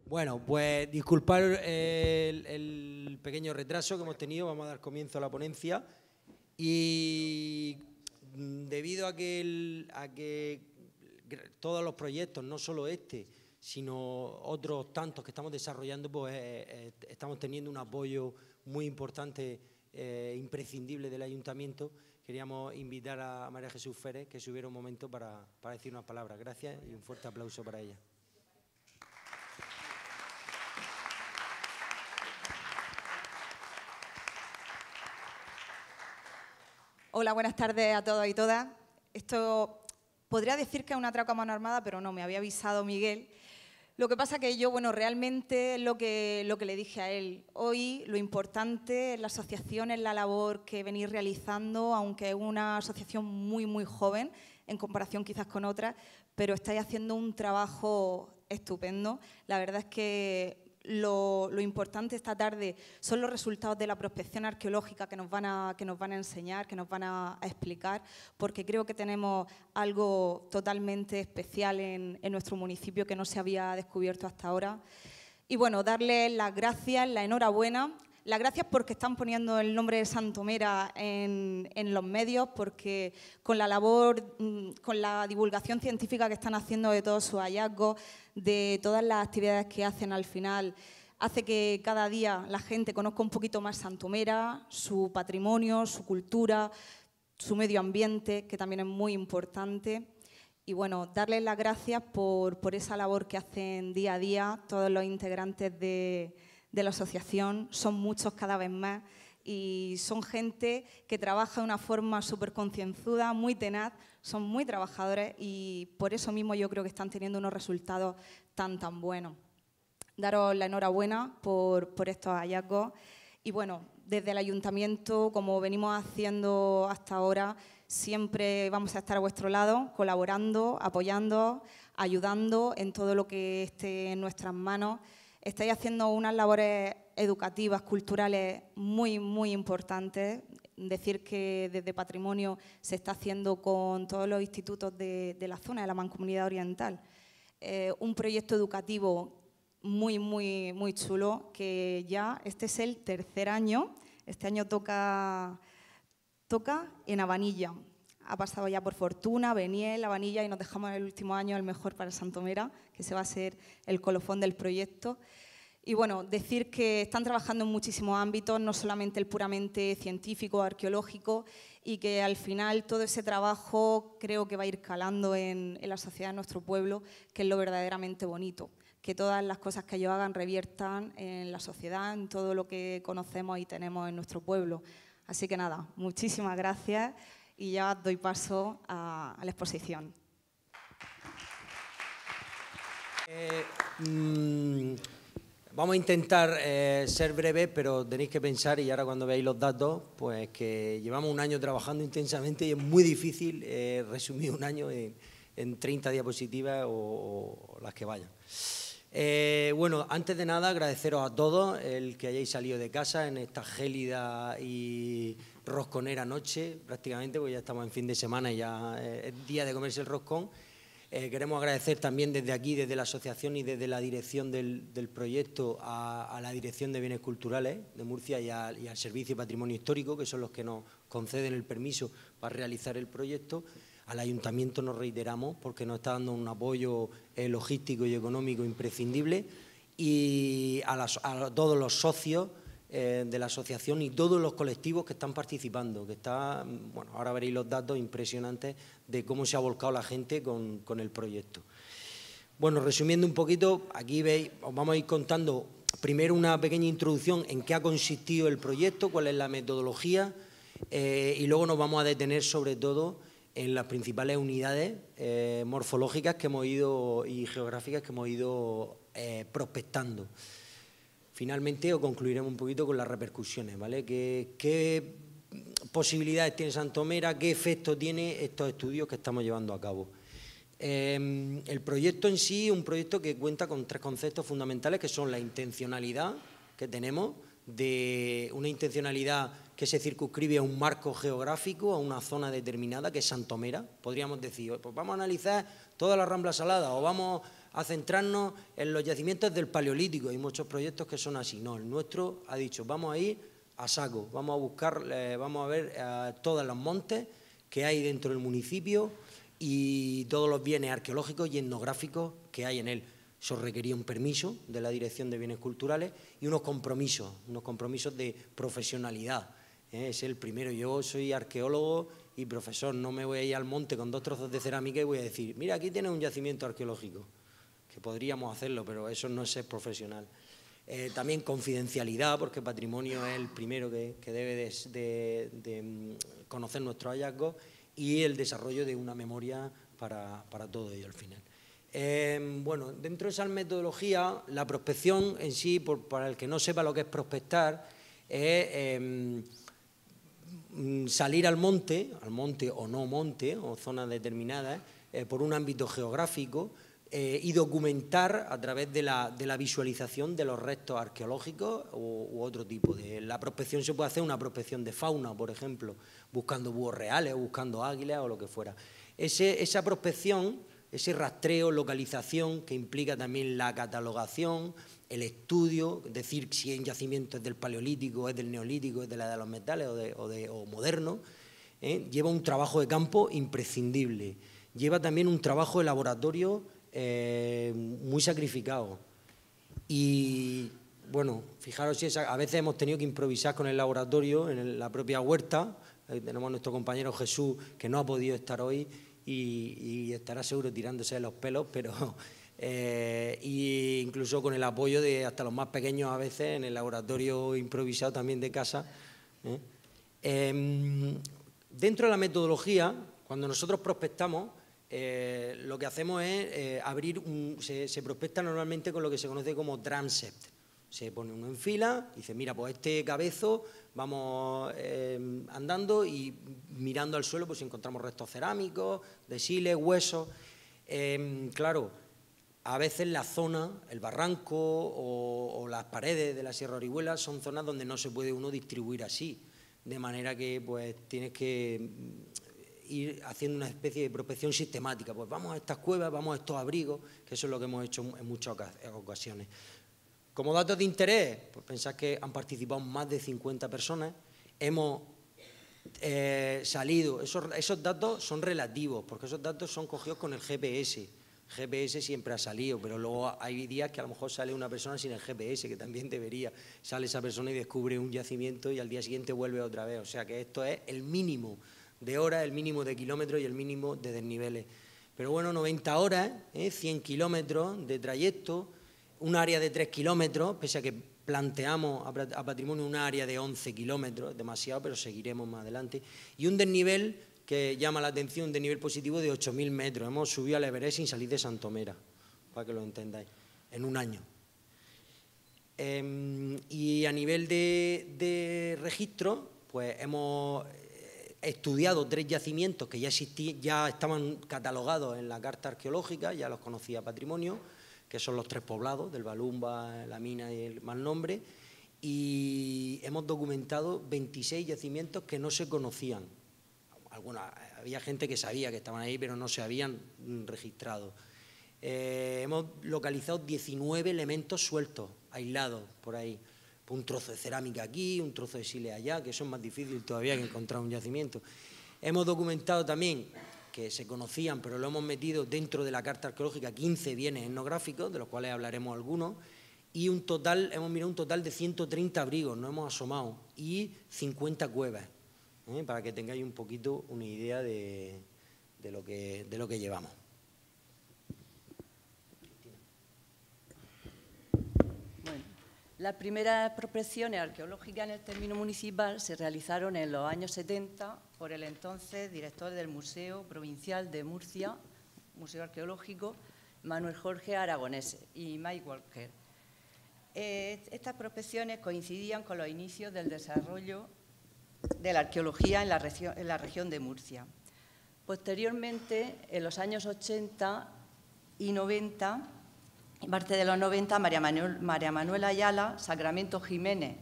Bueno, pues disculpar el pequeño retraso que hemos tenido, vamos a dar comienzo a la ponencia y debido a que todos los proyectos, no solo este, sino otros tantos que estamos desarrollando, pues estamos teniendo un apoyo muy importante, imprescindible del Ayuntamiento. Queríamos invitar a María Jesús Férez que subiera un momento para decir unas palabras. Gracias y un fuerte aplauso para ella. Hola, buenas tardes a todos y todas. Esto podría decir que es un atraco a mano armada, pero no, me había avisado Miguel. Lo que pasa que yo, bueno, realmente lo que le dije a él. Hoy lo importante en la asociación es la labor que venís realizando, aunque es una asociación muy joven en comparación quizás con otras, pero estáis haciendo un trabajo estupendo. La verdad es que lo importante esta tarde son los resultados de la prospección arqueológica que nos van a enseñar, que nos van a explicar, porque creo que tenemos algo totalmente especial en nuestro municipio que no se había descubierto hasta ahora. Y bueno, darles las gracias, la enhorabuena. Las gracias porque están poniendo el nombre de Santomera en los medios, porque con la labor, con la divulgación científica que están haciendo de todos sus hallazgos, de todas las actividades que hacen al final, hace que cada día la gente conozca un poquito más Santomera, su patrimonio, su cultura, su medio ambiente, que también es muy importante. Y bueno, darles las gracias por esa labor que hacen día a día todos los integrantes de la asociación. Son muchos cada vez más y son gente que trabaja de una forma súper concienzuda, muy tenaz, son muy trabajadores y por eso mismo yo creo que están teniendo unos resultados tan buenos. Daros la enhorabuena por estos hallazgos y bueno, desde el Ayuntamiento, como venimos haciendo hasta ahora, siempre vamos a estar a vuestro lado, colaborando, apoyando, ayudando en todo lo que esté en nuestras manos. Estáis haciendo unas labores educativas, culturales muy importantes. Decir que desde Patrimonio se está haciendo con todos los institutos de la zona, de la Mancomunidad Oriental. Un proyecto educativo muy chulo, que ya este es el tercer año. Este año toca en Habanilla. Ha pasado ya por Fortuna, Beniel, Habanilla y nos dejamos el último año el mejor para Santomera, que se va a ser el colofón del proyecto. Y bueno, decir que están trabajando en muchísimos ámbitos, no solamente el puramente científico, arqueológico, y que al final todo ese trabajo creo que va a ir calando en la sociedad de nuestro pueblo, que es lo verdaderamente bonito. Que todas las cosas que ellos hagan reviertan en la sociedad, en todo lo que conocemos y tenemos en nuestro pueblo. Así que nada, muchísimas gracias y ya doy paso a la exposición. Vamos a intentar ser breves, pero tenéis que pensar, y ahora cuando veáis los datos, pues que llevamos un año trabajando intensamente y es muy difícil resumir un año en 30 diapositivas o las que vayan. Bueno, antes de nada agradeceros a todos el que hayáis salido de casa en esta gélida y rosconera noche, prácticamente, porque ya estamos en fin de semana y ya es día de comerse el roscón. Queremos agradecer también desde aquí, desde la asociación y desde la dirección del proyecto a la Dirección de Bienes Culturales de Murcia y al Servicio de Patrimonio Histórico, que son los que nos conceden el permiso para realizar el proyecto. Al Ayuntamiento nos reiteramos porque nos está dando un apoyo logístico y económico imprescindible y a todos los socios de la asociación y todos los colectivos que están participando, bueno, ahora veréis los datos impresionantes de cómo se ha volcado la gente con el proyecto. Bueno, resumiendo un poquito, aquí veis, os vamos a ir contando primero una pequeña introducción en qué ha consistido el proyecto, cuál es la metodología y luego nos vamos a detener sobre todo en las principales unidades morfológicas que hemos ido y geográficas que hemos ido prospectando. Finalmente, os concluiremos un poquito con las repercusiones, ¿vale? ¿Qué posibilidades tiene Santomera? ¿Qué efecto tiene estos estudios que estamos llevando a cabo? El proyecto en sí es un proyecto que cuenta con tres conceptos fundamentales que son la intencionalidad que tenemos de una intencionalidad que se circunscribe a un marco geográfico, a una zona determinada, que es Santomera. Podríamos decir, pues vamos a analizar toda la Rambla Salada o vamos a centrarnos en los yacimientos del Paleolítico. Hay muchos proyectos que son así. No, el nuestro ha dicho, vamos a ir a saco, vamos a buscar, vamos a ver todos los montes que hay dentro del municipio y todos los bienes arqueológicos y etnográficos que hay en él. Eso requería un permiso de la Dirección de Bienes Culturales y unos compromisos de profesionalidad. Es el primero. Yo soy arqueólogo y profesor, no me voy a ir al monte con 2 trozos de cerámica y voy a decir, mira, aquí tienes un yacimiento arqueológico, que podríamos hacerlo, pero eso no es ser profesional. También confidencialidad, porque patrimonio es el primero que debe de conocer nuestros hallazgos, y el desarrollo de una memoria para todo ello al final. Bueno, dentro de esa metodología, la prospección en sí, para el que no sepa lo que es prospectar, es salir al monte o no monte, o zonas determinadas, por un ámbito geográfico, y documentar a través de la visualización de los restos arqueológicos u otro tipo. La prospección se puede hacer una prospección de fauna, por ejemplo, buscando búhos reales o buscando águilas o lo que fuera. Esa prospección, ese rastreo, localización, que implica también la catalogación, el estudio, decir si un yacimiento es del Paleolítico, es del Neolítico, es de la edad de los metales o moderno, lleva un trabajo de campo imprescindible. Lleva también un trabajo de laboratorio muy sacrificado. Y bueno, fijaros, a veces hemos tenido que improvisar con el laboratorio en la propia huerta. Tenemos a nuestro compañero Jesús, que no ha podido estar hoy y estará seguro tirándose de los pelos, pero y incluso con el apoyo de hasta los más pequeños a veces en el laboratorio improvisado también de casa. Dentro de la metodología, cuando nosotros prospectamos, lo que hacemos es abrir se prospecta normalmente con lo que se conoce como transept. Se pone uno en fila y dice, mira, pues este cabezo vamos andando y mirando al suelo pues si encontramos restos cerámicos, de siles, huesos. Claro, a veces la zona, el barranco o las paredes de la Sierra Orihuela son zonas donde no se puede uno distribuir así, de manera que pues tienes que ir haciendo una especie de prospección sistemática. Pues vamos a estas cuevas, vamos a estos abrigos, que eso es lo que hemos hecho en muchas ocasiones. Como datos de interés, pues pensad que han participado más de 50 personas, hemos salido, esos datos son relativos, porque esos datos son cogidos con el GPS. GPS siempre ha salido, pero luego hay días que a lo mejor sale una persona sin el GPS, que también debería. Sale esa persona y descubre un yacimiento y al día siguiente vuelve otra vez. O sea que esto es el mínimo de horas, el mínimo de kilómetros y el mínimo de desniveles. Pero bueno, 90 horas, 100 kilómetros de trayecto, un área de 3 kilómetros, pese a que planteamos a patrimonio un área de 11 kilómetros, demasiado, pero seguiremos más adelante, y un desnivel que llama la atención, un desnivel positivo de 8.000 metros. Hemos subido al Everest sin salir de Santomera, para que lo entendáis, en un año. Y a nivel de registro, pues hemos estudiado 3 yacimientos que ya estaban catalogados en la carta arqueológica, ya los conocía Patrimonio, que son los 3 poblados, del Balumba, la Mina y el Malnombre, y hemos documentado 26 yacimientos que no se conocían. Había gente que sabía que estaban ahí, pero no se habían registrado. Hemos localizado 19 elementos sueltos, aislados por ahí. Un trozo de cerámica aquí, un trozo de sile allá, que eso es más difícil todavía que encontrar un yacimiento. Hemos documentado también, que se conocían, pero lo hemos metido dentro de la carta arqueológica, 15 bienes etnográficos, de los cuales hablaremos algunos, y hemos mirado un total de 130 abrigos, nos hemos asomado, y 50 cuevas, para que tengáis un poquito una idea de lo que llevamos. Bueno, las primeras prospecciones arqueológicas en el término municipal se realizaron en los años 70 por el entonces director del Museo Provincial de Murcia, Museo Arqueológico, Manuel Jorge Aragonés y Mike Walker. Estas prospecciones coincidían con los inicios del desarrollo de la arqueología en la región de Murcia. Posteriormente, en los años 80 y 90, y parte de los 90, María Manuela Ayala, Sacramento Jiménez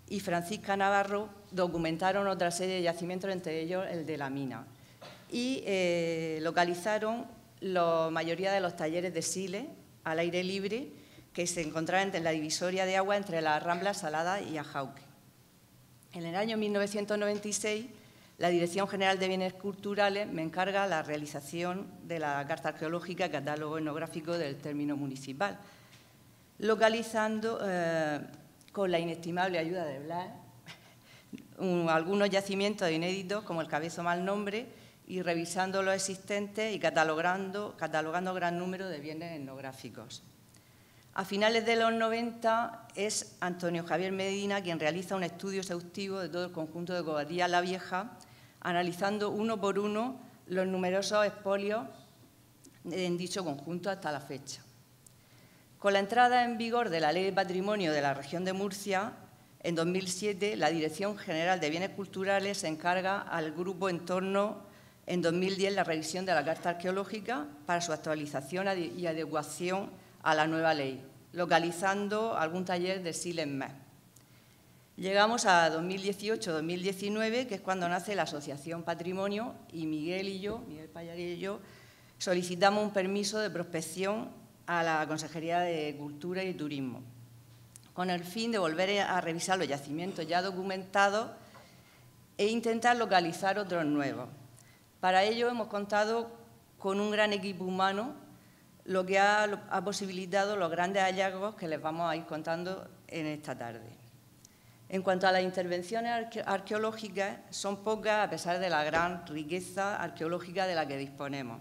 y Francisca Navarro documentaron otra serie de yacimientos, entre ellos el de la mina. Y localizaron la mayoría de los talleres de Siles al aire libre que se encontraban en la divisoria de agua entre la Rambla Salada y Ajauque. En el año 1996, la Dirección General de Bienes Culturales me encarga la realización de la Carta Arqueológica, Catálogo Etnográfico del término municipal, localizando, con la inestimable ayuda de Blas, algunos yacimientos inéditos como el Cabezo Mal Nombre y revisando los existentes y catalogando gran número de bienes etnográficos. A finales de los 90 es Antonio Javier Medina quien realiza un estudio exhaustivo de todo el conjunto de Covadía la Vieja, analizando uno por uno los numerosos expolios en dicho conjunto hasta la fecha. Con la entrada en vigor de la Ley de Patrimonio de la Región de Murcia, en 2007 la Dirección General de Bienes Culturales se encarga al Grupo Entorno en 2010 la revisión de la Carta Arqueológica para su actualización y adecuación a la nueva ley, localizando algún taller de Siles más. Llegamos a 2018-2019, que es cuando nace la Asociación Patrimonio, y Miguel Pallarí y yo, solicitamos un permiso de prospección a la Consejería de Cultura y Turismo, con el fin de volver a revisar los yacimientos ya documentados e intentar localizar otros nuevos. Para ello hemos contado con un gran equipo humano, lo que ha posibilitado los grandes hallazgos que les vamos a ir contando en esta tarde. En cuanto a las intervenciones arqueológicas, son pocas a pesar de la gran riqueza arqueológica de la que disponemos.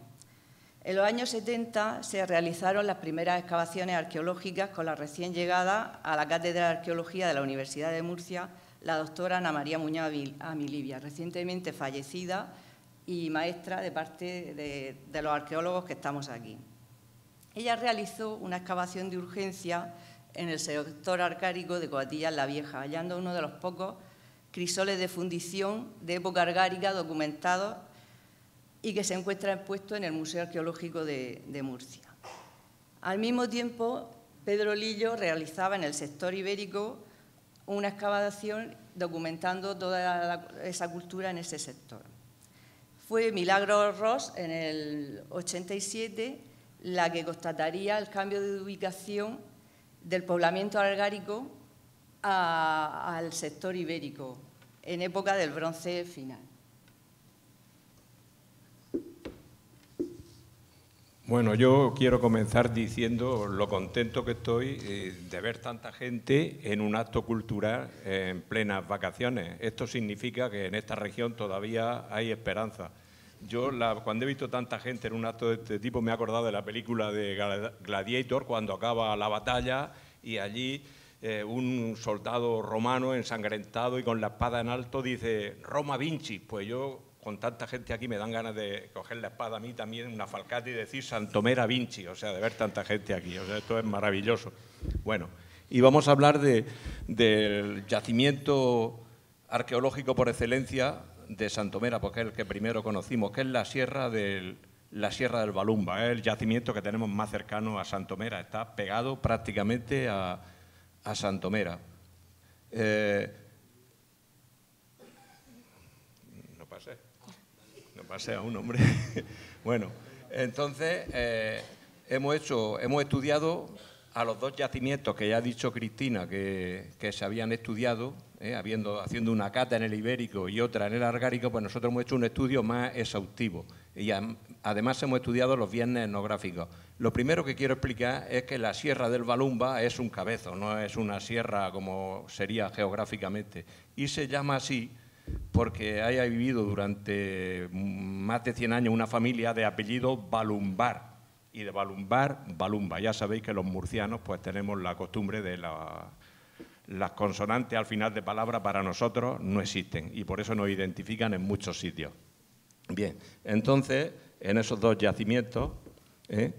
En los años 70 se realizaron las primeras excavaciones arqueológicas con la recién llegada a la Cátedra de Arqueología de la Universidad de Murcia, la doctora Ana María Muñoz Amilibia, recientemente fallecida y maestra de parte de los arqueólogos que estamos aquí. Ella realizó una excavación de urgencia en el sector argárico de Coatillas la Vieja, hallando uno de los pocos crisoles de fundición de época argárica documentados y que se encuentra expuesto en el Museo Arqueológico de Murcia. Al mismo tiempo, Pedro Lillo realizaba en el sector ibérico una excavación documentando toda esa cultura en ese sector. Fue Milagros Ros en el 87 la que constataría el cambio de ubicación del poblamiento argárico al sector ibérico en época del Bronce final. Bueno, yo quiero comenzar diciendo lo contento que estoy de ver tanta gente en un acto cultural en plenas vacaciones. Esto significa que en esta región todavía hay esperanza. Yo, cuando he visto tanta gente en un acto de este tipo, me he acordado de la película de Gladiator, cuando acaba la batalla y allí un soldado romano ensangrentado y con la espada en alto dice «Roma Vinci». Pues yo, con tanta gente aquí, me dan ganas de coger la espada a mí también, una falcata, y decir «Santomera Vinci», o sea, de ver tanta gente aquí. O sea, esto es maravilloso. Bueno, y vamos a hablar del yacimiento arqueológico por excelencia de Santomera, porque es el que primero conocimos, que es la Sierra del Balumba, es el yacimiento que tenemos más cercano a Santomera, está pegado prácticamente a Santomera. No pasé aún, hombre. Bueno, entonces hemos estudiado a los dos yacimientos que ya ha dicho Cristina que se habían estudiado, haciendo una cata en el ibérico y otra en el argárico, pues nosotros hemos hecho un estudio más exhaustivo y además hemos estudiado los bienes etnográficos. Lo primero que quiero explicar es que la Sierra del Balumba es un cabezo, no es una sierra como sería geográficamente, y se llama así porque haya vivido durante más de 100 años una familia de apellido Balumbar, y de Balumbar, Balumba. Ya sabéis que los murcianos pues tenemos la costumbre de las consonantes al final de palabra para nosotros no existen y por eso nos identifican en muchos sitios. Bien, entonces, en esos dos yacimientos que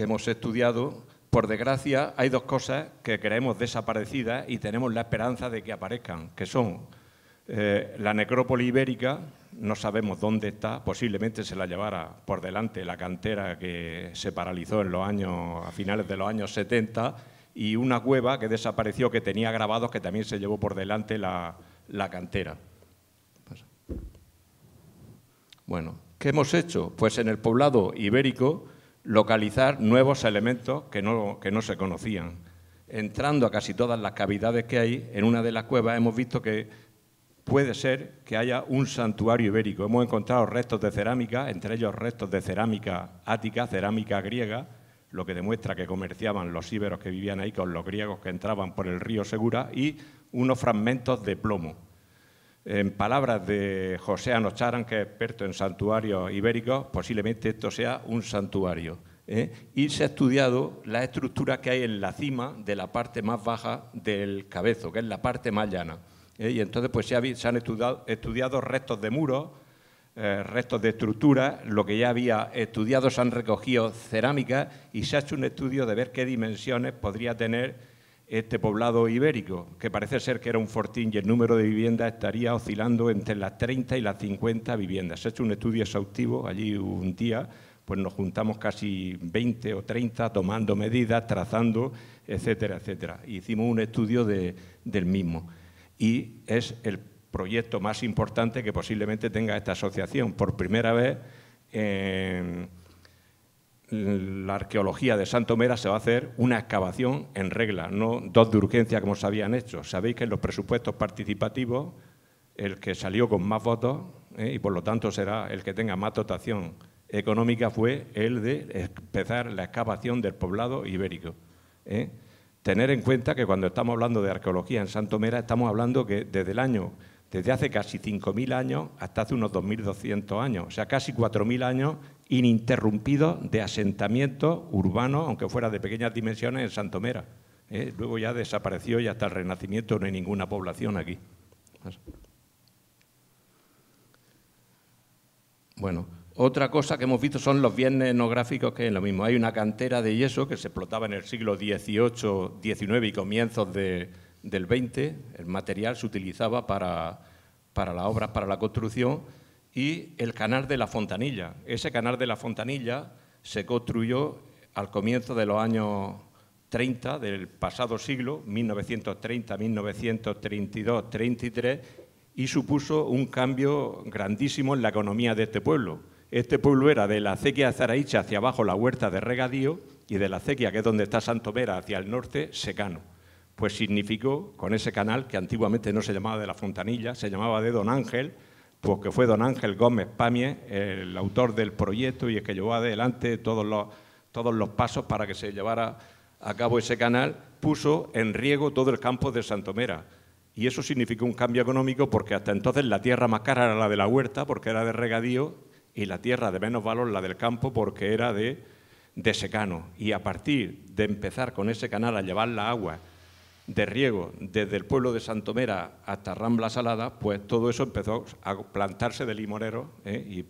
hemos estudiado, por desgracia, hay dos cosas que creemos desaparecidas y tenemos la esperanza de que aparezcan, que son la necrópolis ibérica. No sabemos dónde está, posiblemente se la llevara por delante la cantera que se paralizó a finales de los años 70, y una cueva que desapareció que tenía grabados que también se llevó por delante la cantera. Bueno, ¿qué hemos hecho? Pues en el poblado ibérico localizar nuevos elementos que no se conocían. Entrando a casi todas las cavidades que hay, en una de las cuevas hemos visto que puede ser que haya un santuario ibérico. Hemos encontrado restos de cerámica, entre ellos restos de cerámica ática, cerámica griega, lo que demuestra que comerciaban los íberos que vivían ahí con los griegos que entraban por el río Segura, y unos fragmentos de plomo. En palabras de José Anocharan, que es experto en santuarios ibéricos, posiblemente esto sea un santuario. Y se ha estudiado las estructuras que hay en la cima de la parte más baja del cabezo, que es la parte más llana. Y entonces pues se han estudiado restos de muros, restos de estructuras, lo que ya había estudiado, se han recogido cerámicas y se ha hecho un estudio de ver qué dimensiones podría tener este poblado ibérico, que parece ser que era un fortín y el número de viviendas estaría oscilando entre las 30 y las 50 viviendas. Se ha hecho un estudio exhaustivo allí un día, pues nos juntamos casi 20 o 30 tomando medidas, trazando, etcétera, etcétera. Hicimos un estudio del mismo y es el proyecto más importante que posiblemente tenga esta asociación. Por primera vez la arqueología de Santomera se va a hacer una excavación en regla, no dos de urgencia como se habían hecho. Sabéis que en los presupuestos participativos el que salió con más votos y por lo tanto será el que tenga más dotación económica fue el de empezar la excavación del poblado ibérico. Tener en cuenta que cuando estamos hablando de arqueología en Santomera estamos hablando que desde hace casi 5.000 años hasta hace unos 2.200 años, o sea, casi 4.000 años ininterrumpidos de asentamientos urbanos, aunque fuera de pequeñas dimensiones, en Santomera. Luego ya desapareció y hasta el Renacimiento no hay ninguna población aquí. Bueno, otra cosa que hemos visto son los bienes etnográficos, que es lo mismo. Hay una cantera de yeso que se explotaba en el siglo XVIII, XIX y comienzos del XX. El material se utilizaba para las obras, para la construcción, y el canal de la Fontanilla. Ese canal de la Fontanilla se construyó al comienzo de los años 30 del pasado siglo, 1930, 1932, 33, y supuso un cambio grandísimo en la economía de este pueblo. Este pueblo era de la acequia de Zaraicha hacia abajo la huerta de regadío y de la acequia, que es donde está Santomera, hacia el norte, secano. Pues significó, con ese canal, que antiguamente no se llamaba de la Fontanilla, se llamaba de Don Ángel, pues que fue don Ángel Gómez Pamie, el autor del proyecto y el que llevó adelante todos los pasos para que se llevara a cabo ese canal, puso en riego todo el campo de Santomera. Y eso significó un cambio económico porque hasta entonces la tierra más cara era la de la huerta porque era de regadío y la tierra de menos valor la del campo porque era de secano. Y a partir de empezar con ese canal a llevar la agua de riego desde el pueblo de Santomera hasta Rambla Salada, pues todo eso empezó a plantarse de limoneros y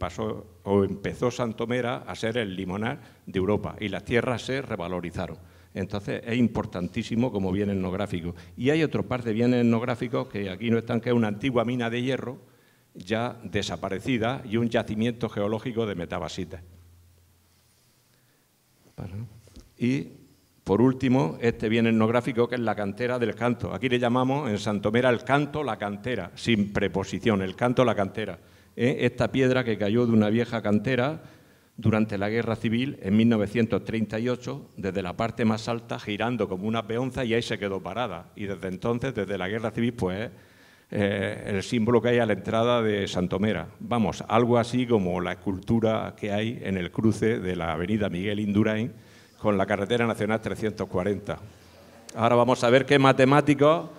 empezó Santomera a ser el limonar de Europa y las tierras se revalorizaron. Entonces es importantísimo como bien etnográfico. Y hay otro par de bienes etnográficos que aquí no están, que es una antigua mina de hierro ya desaparecida y un yacimiento geológico de metabasitas. Y por último, este bien etnográfico que es la cantera del Canto. Aquí le llamamos en Santomera el canto, la cantera, sin preposición, el canto, la cantera. Esta piedra que cayó de una vieja cantera durante la Guerra Civil en 1938, desde la parte más alta, girando como una peonza y ahí se quedó parada. Y desde entonces, desde la Guerra Civil, pues el símbolo que hay a la entrada de Santomera. Vamos, algo así como la escultura que hay en el cruce de la avenida Miguel Indurain con la carretera nacional 340. Ahora vamos a ver qué matemáticos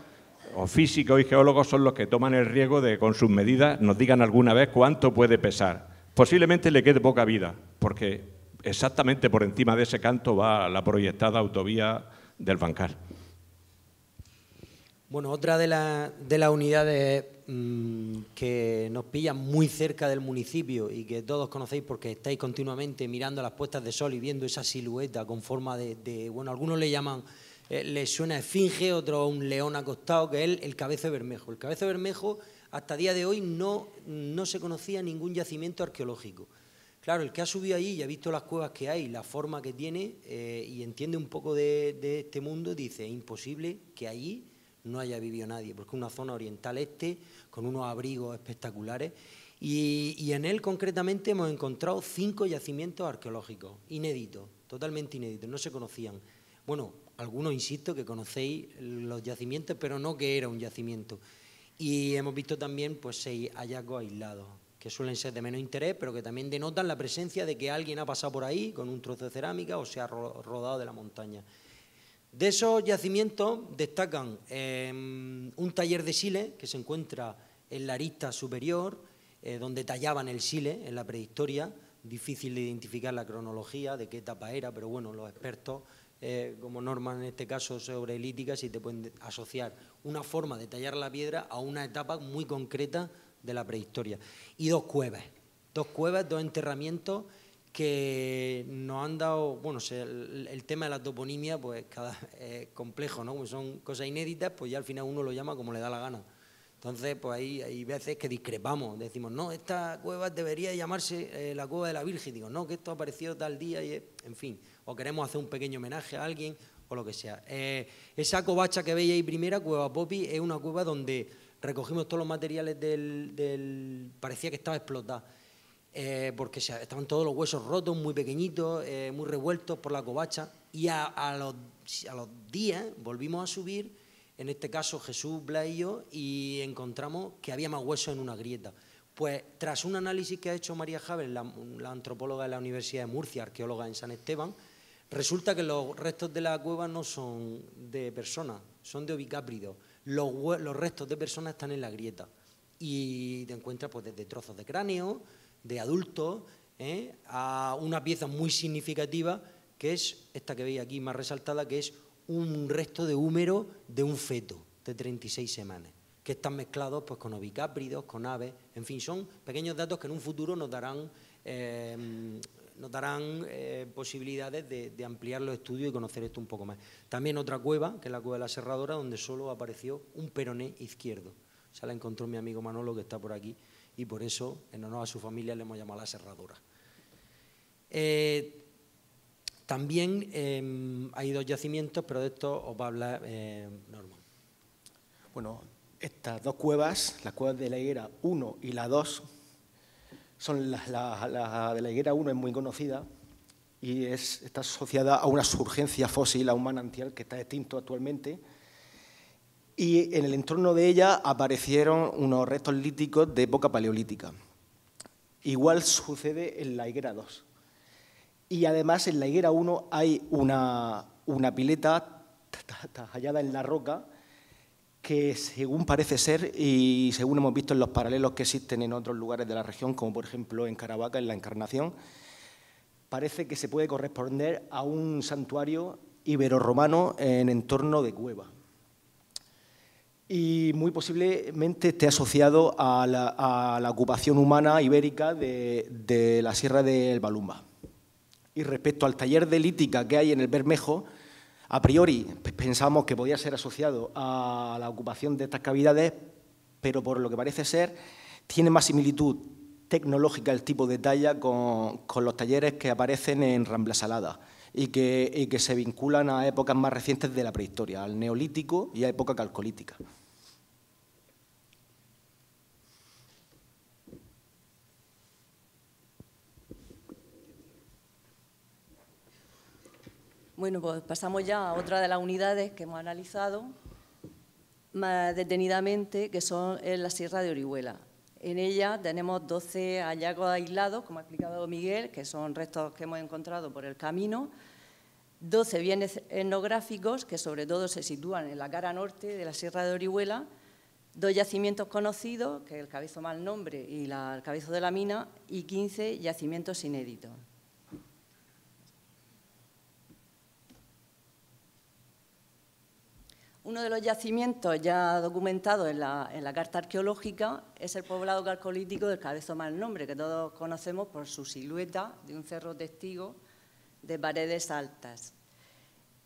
o físicos y geólogos son los que toman el riesgo de, con sus medidas, nos digan alguna vez cuánto puede pesar. Posiblemente le quede poca vida, porque exactamente por encima de ese canto va la proyectada autovía del Bancal. Bueno, otra de las unidades que nos pillan muy cerca del municipio y que todos conocéis porque estáis continuamente mirando las puestas de sol y viendo esa silueta con forma bueno, algunos le llaman, les suena esfinge, otros un león acostado, que es el Cabezo de Bermejo. El Cabezo de Bermejo hasta día de hoy no se conocía ningún yacimiento arqueológico. Claro, el que ha subido allí y ha visto las cuevas que hay, la forma que tiene y entiende un poco de este mundo, dice, es imposible que allí no haya vivido nadie, porque es una zona oriental este, con unos abrigos espectaculares, y en él concretamente hemos encontrado 5 yacimientos arqueológicos, inéditos, totalmente inéditos, no se conocían. Bueno, algunos, insisto, que conocéis los yacimientos, pero no que era un yacimiento. Y hemos visto también pues 6 hallazgos aislados, que suelen ser de menos interés, pero que también denotan la presencia de que alguien ha pasado por ahí con un trozo de cerámica o se ha rodado de la montaña. De esos yacimientos destacan un taller de siles que se encuentra en la arista superior, donde tallaban el sile en la prehistoria, difícil de identificar la cronología de qué etapa era, pero bueno, los expertos, como norma en este caso sobre lítica, sí te pueden asociar una forma de tallar la piedra a una etapa muy concreta de la prehistoria. Y 2 cuevas, 2 enterramientos que nos han dado, bueno, el tema de la toponimia pues es complejo, ¿no? Como son cosas inéditas, pues ya al final uno lo llama como le da la gana. Entonces, pues hay veces que discrepamos, decimos, no, esta cueva debería llamarse la Cueva de la Virgen, digo, no, que esto apareció tal día, y en fin, o queremos hacer un pequeño homenaje a alguien, o lo que sea. Esa covacha que veis ahí primera, Cueva Popi, es una cueva donde recogimos todos los materiales parecía que estaba explotada, porque estaban todos los huesos rotos, muy pequeñitos, muy revueltos por la covacha, y a los días volvimos a subir, en este caso Jesús, Blas y yo, y encontramos que había más huesos en una grieta. Pues tras un análisis que ha hecho María Javes, la antropóloga de la Universidad de Murcia, arqueóloga en San Esteban, resulta que los restos de la cueva no son de personas, son de ovicápridos. Los restos de personas están en la grieta y te encuentras pues desde trozos de cráneo, de adultos, a una pieza muy significativa que es esta que veis aquí más resaltada, que es un resto de húmero de un feto de 36 semanas, que están mezclados pues, con ovicápridos, con aves, en fin, son pequeños datos que en un futuro nos darán posibilidades de ampliar los estudios y conocer esto un poco más. También otra cueva, que es la Cueva de la Serradora, donde solo apareció un peroné izquierdo. O sea, la encontró mi amigo Manolo, que está por aquí, y por eso, en honor a su familia, le hemos llamado la Serradora. También hay 2 yacimientos, pero de esto os va a hablar Norman. Bueno, estas 2 cuevas, las cuevas de la Higuera 1 y la 2, son la de la Higuera 1 es muy conocida y está asociada a una surgencia fósil, a un manantial que está extinto actualmente, y en el entorno de ella aparecieron unos restos líticos de época paleolítica. Igual sucede en la Higuera 2. Y además en la Higuera 1 hay una pileta tallada en la roca que, según parece ser, y según hemos visto en los paralelos que existen en otros lugares de la región, como por ejemplo en Caravaca, en la Encarnación, parece que se puede corresponder a un santuario ibero-romano en entorno de cueva. Y muy posiblemente esté asociado a la ocupación humana ibérica de la Sierra del Balumba. Y respecto al taller de lítica que hay en el Bermejo, a priori pensamos que podía ser asociado a la ocupación de estas cavidades, pero por lo que parece ser, tiene más similitud tecnológica el tipo de talla con los talleres que aparecen en Rambla Salada y que se vinculan a épocas más recientes de la prehistoria, al Neolítico y a época calcolítica. Bueno, pues pasamos ya a otra de las unidades que hemos analizado más detenidamente, que son en la Sierra de Orihuela. En ella tenemos 12 hallazgos aislados, como ha explicado Miguel, que son restos que hemos encontrado por el camino, 12 bienes etnográficos, que sobre todo se sitúan en la cara norte de la Sierra de Orihuela, 2 yacimientos conocidos, que es el Cabezo Mal Nombre y el Cabezo de la Mina, y 15 yacimientos inéditos. Uno de los yacimientos ya documentados en la carta arqueológica es el poblado calcolítico del Cabezo Mal Nombre, que todos conocemos por su silueta de un cerro testigo de paredes altas.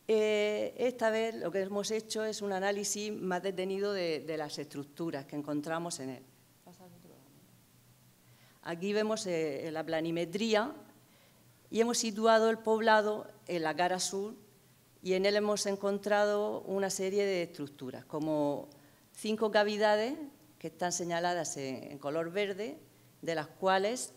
Esta vez lo que hemos hecho es un análisis más detenido de las estructuras que encontramos en él. Aquí vemos la planimetría y hemos situado el poblado en la cara sur y en él hemos encontrado una serie de estructuras, como 5 cavidades que están señaladas en color verde, de las cuales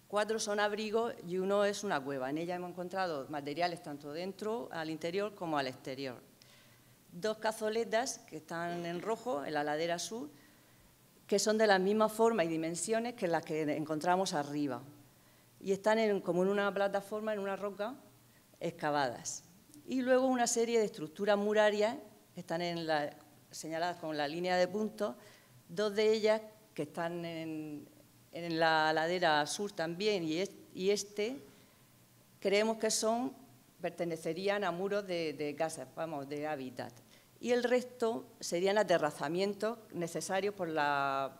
4 son abrigos y 1 es una cueva. En ella hemos encontrado materiales tanto dentro, al interior, como al exterior. 2 cazoletas que están en rojo, en la ladera sur, que son de la misma forma y dimensiones que las que encontramos arriba. Y están como en una plataforma, en una roca, excavadas. Y luego una serie de estructuras murarias que están señaladas con la línea de puntos, 2 de ellas que están en la ladera sur también y creemos que pertenecerían a muros de casas, vamos, de hábitat. Y el resto serían aterrazamientos necesarios para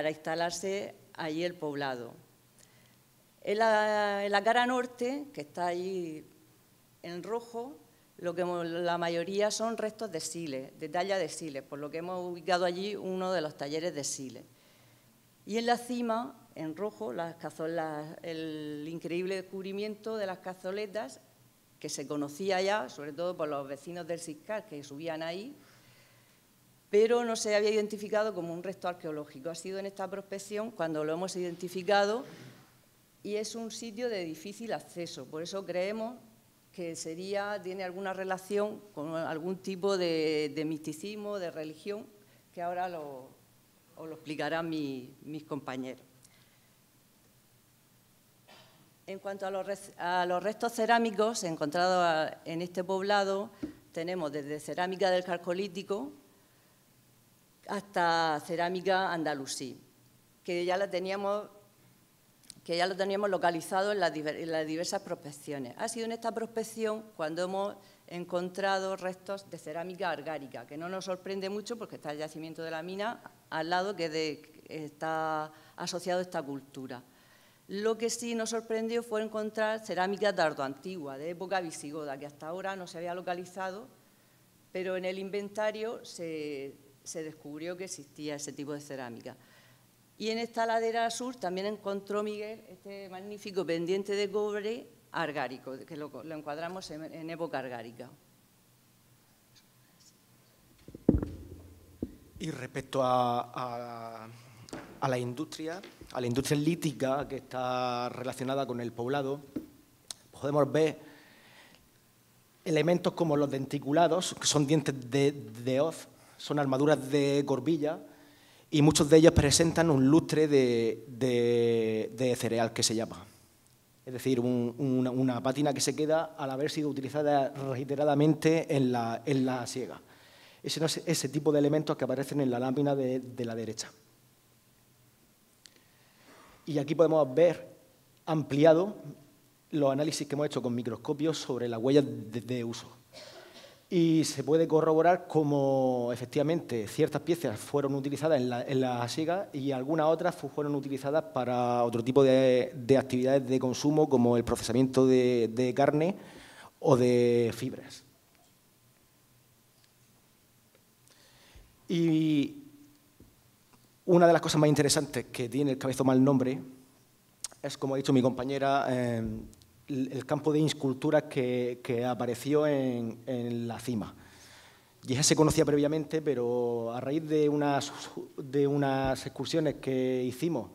instalarse allí el poblado. En la cara norte, que está ahí en rojo, la mayoría son restos de siles, de talla de siles, por lo que hemos ubicado allí uno de los talleres de siles. Y en la cima, en rojo, el increíble descubrimiento de las cazoletas, que se conocía ya, sobre todo por los vecinos del Siscar, que subían ahí, pero no se había identificado como un resto arqueológico. Ha sido en esta prospección cuando lo hemos identificado y es un sitio de difícil acceso. Por eso creemos que tiene alguna relación con algún tipo de misticismo, de religión, que ahora os lo explicarán mis compañeros. En cuanto a los restos cerámicos encontrados en este poblado, tenemos desde cerámica del Calcolítico hasta cerámica andalusí, que ya lo teníamos localizado en las diversas prospecciones. Ha sido en esta prospección cuando hemos encontrado restos de cerámica argárica, que no nos sorprende mucho porque está el yacimiento de la mina al lado que está asociado a esta cultura. Lo que sí nos sorprendió fue encontrar cerámica tardoantigua, de época visigoda, que hasta ahora no se había localizado, pero en el inventario se descubrió que existía ese tipo de cerámica. Y en esta ladera sur también encontró Miguel este magnífico pendiente de cobre argárico, que lo encuadramos en época argárica. Y respecto a la industria lítica que está relacionada con el poblado, podemos ver elementos como los denticulados, que son dientes de hoz, son armaduras de corbilla, y muchos de ellos presentan un lustre de cereal, que se llama. Es decir, una pátina que se queda al haber sido utilizada reiteradamente en la siega. Ese tipo de elementos que aparecen en la lámina de la derecha. Y aquí podemos ver ampliado los análisis que hemos hecho con microscopios sobre las huellas de uso. Y se puede corroborar cómo efectivamente ciertas piezas fueron utilizadas en la siega y algunas otras fueron utilizadas para otro tipo de actividades de consumo, como el procesamiento de carne o de fibras. Y una de las cosas más interesantes que tiene el cabezo mal nombre es, como ha dicho mi compañera, el campo de insculturas que apareció en la cima. Ya se conocía previamente, pero a raíz de unas excursiones que hicimos,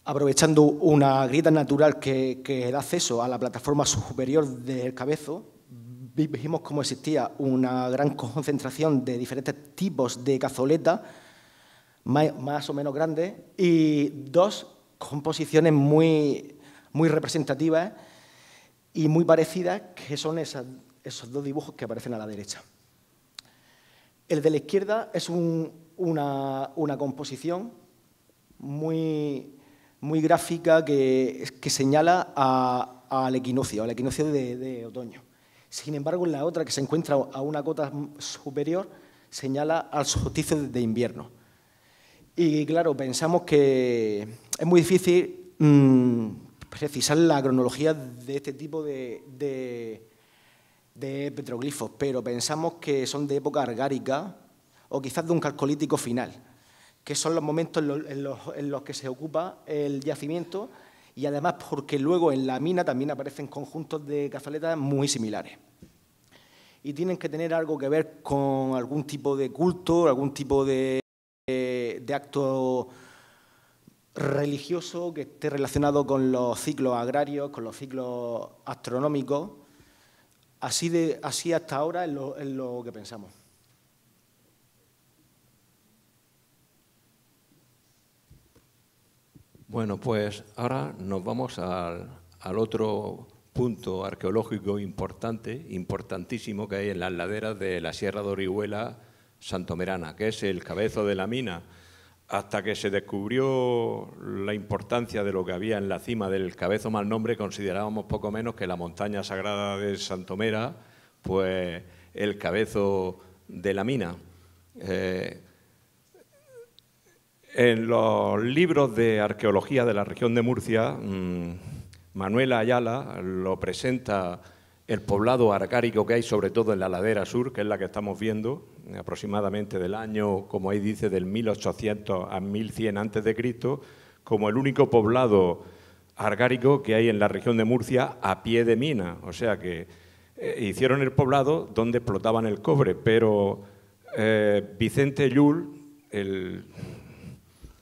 aprovechando una grieta natural que da acceso a la plataforma superior del cabezo, vimos cómo existía una gran concentración de diferentes tipos de cazoletas, más o menos grandes, y 2 composiciones muy representativas y muy parecidas, que son esos 2 dibujos que aparecen a la derecha. El de la izquierda es una composición muy gráfica que señala al equinoccio de otoño. Sin embargo, la otra, que se encuentra a una cota superior, señala al solsticio de invierno. Y claro, pensamos que es muy difícil precisar la cronología de este tipo de petroglifos, pero pensamos que son de época argárica o quizás de un calcolítico final, que son los momentos en los que se ocupa el yacimiento, y además porque luego en la mina también aparecen conjuntos de cazoletas muy similares. Y tienen que tener algo que ver con algún tipo de culto, algún tipo de acto religioso que esté relacionado con los ciclos agrarios, con los ciclos astronómicos. Así hasta ahora es lo que pensamos. Bueno, pues ahora nos vamos al otro punto arqueológico importante, importantísimo, que hay en las laderas de la Sierra de Orihuela Santomerana, que es el Cabezo de la Mina. Hasta que se descubrió la importancia de lo que había en la cima del Cabezo Malnombre, considerábamos poco menos que la montaña sagrada de Santomera, pues el Cabezo de la Mina. En los libros de arqueología de la región de Murcia, Manuel Ayala lo presenta el poblado arcárico que hay sobre todo en la ladera sur, que es la que estamos viendo, aproximadamente del año, como ahí dice, del 1800 a 1100 a.C., como el único poblado arcárico que hay en la región de Murcia a pie de mina. O sea que hicieron el poblado donde explotaban el cobre, pero Vicente Llull,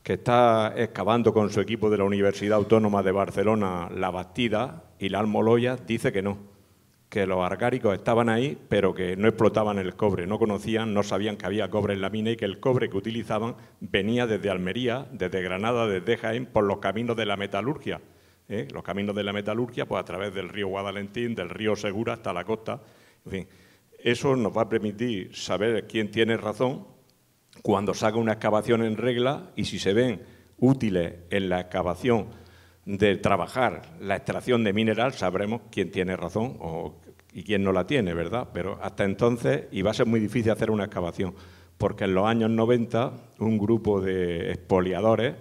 que está excavando con su equipo de la Universidad Autónoma de Barcelona la Bastida y la Almoloya, dice que no, que los arcáricos estaban ahí, pero que no explotaban el cobre, no conocían, no sabían que había cobre en la mina y que el cobre que utilizaban venía desde Almería, desde Granada, desde Jaén, por los caminos de la metalurgia. Los caminos de la metalurgia, pues a través del río Guadalentín, del río Segura hasta la costa. En fin, eso nos va a permitir saber quién tiene razón cuando se haga una excavación en regla y si se ven útiles en la excavación de trabajar la extracción de mineral, sabremos quién tiene razón y quién no la tiene, ¿verdad? Pero hasta entonces iba a ser muy difícil hacer una excavación, porque en los años 90 un grupo de expoliadores,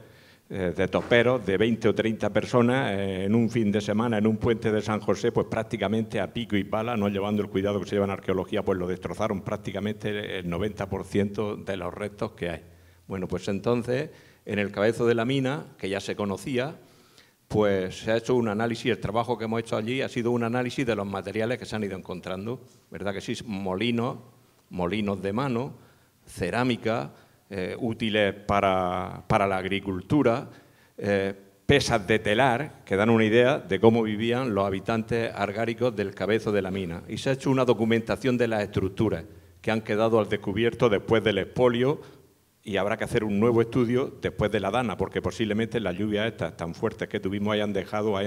de toperos, de 20 o 30 personas, en un fin de semana, en un puente de San José, pues prácticamente a pico y pala, no llevando el cuidado que se lleva en arqueología, pues lo destrozaron prácticamente el 90% de los restos que hay. Bueno, pues entonces, en el Cabezo de la Mina, que ya se conocía, pues se ha hecho un análisis, el trabajo que hemos hecho allí ha sido un análisis de los materiales que se han ido encontrando, ¿verdad que sí? Molinos de mano, cerámica, útiles para la agricultura, pesas de telar, que dan una idea de cómo vivían los habitantes argáricos del Cabezo de la Mina. Y se ha hecho una documentación de las estructuras que han quedado al descubierto después del expolio, y habrá que hacer un nuevo estudio después de la dana, porque posiblemente las lluvias estas tan fuertes que tuvimos hayan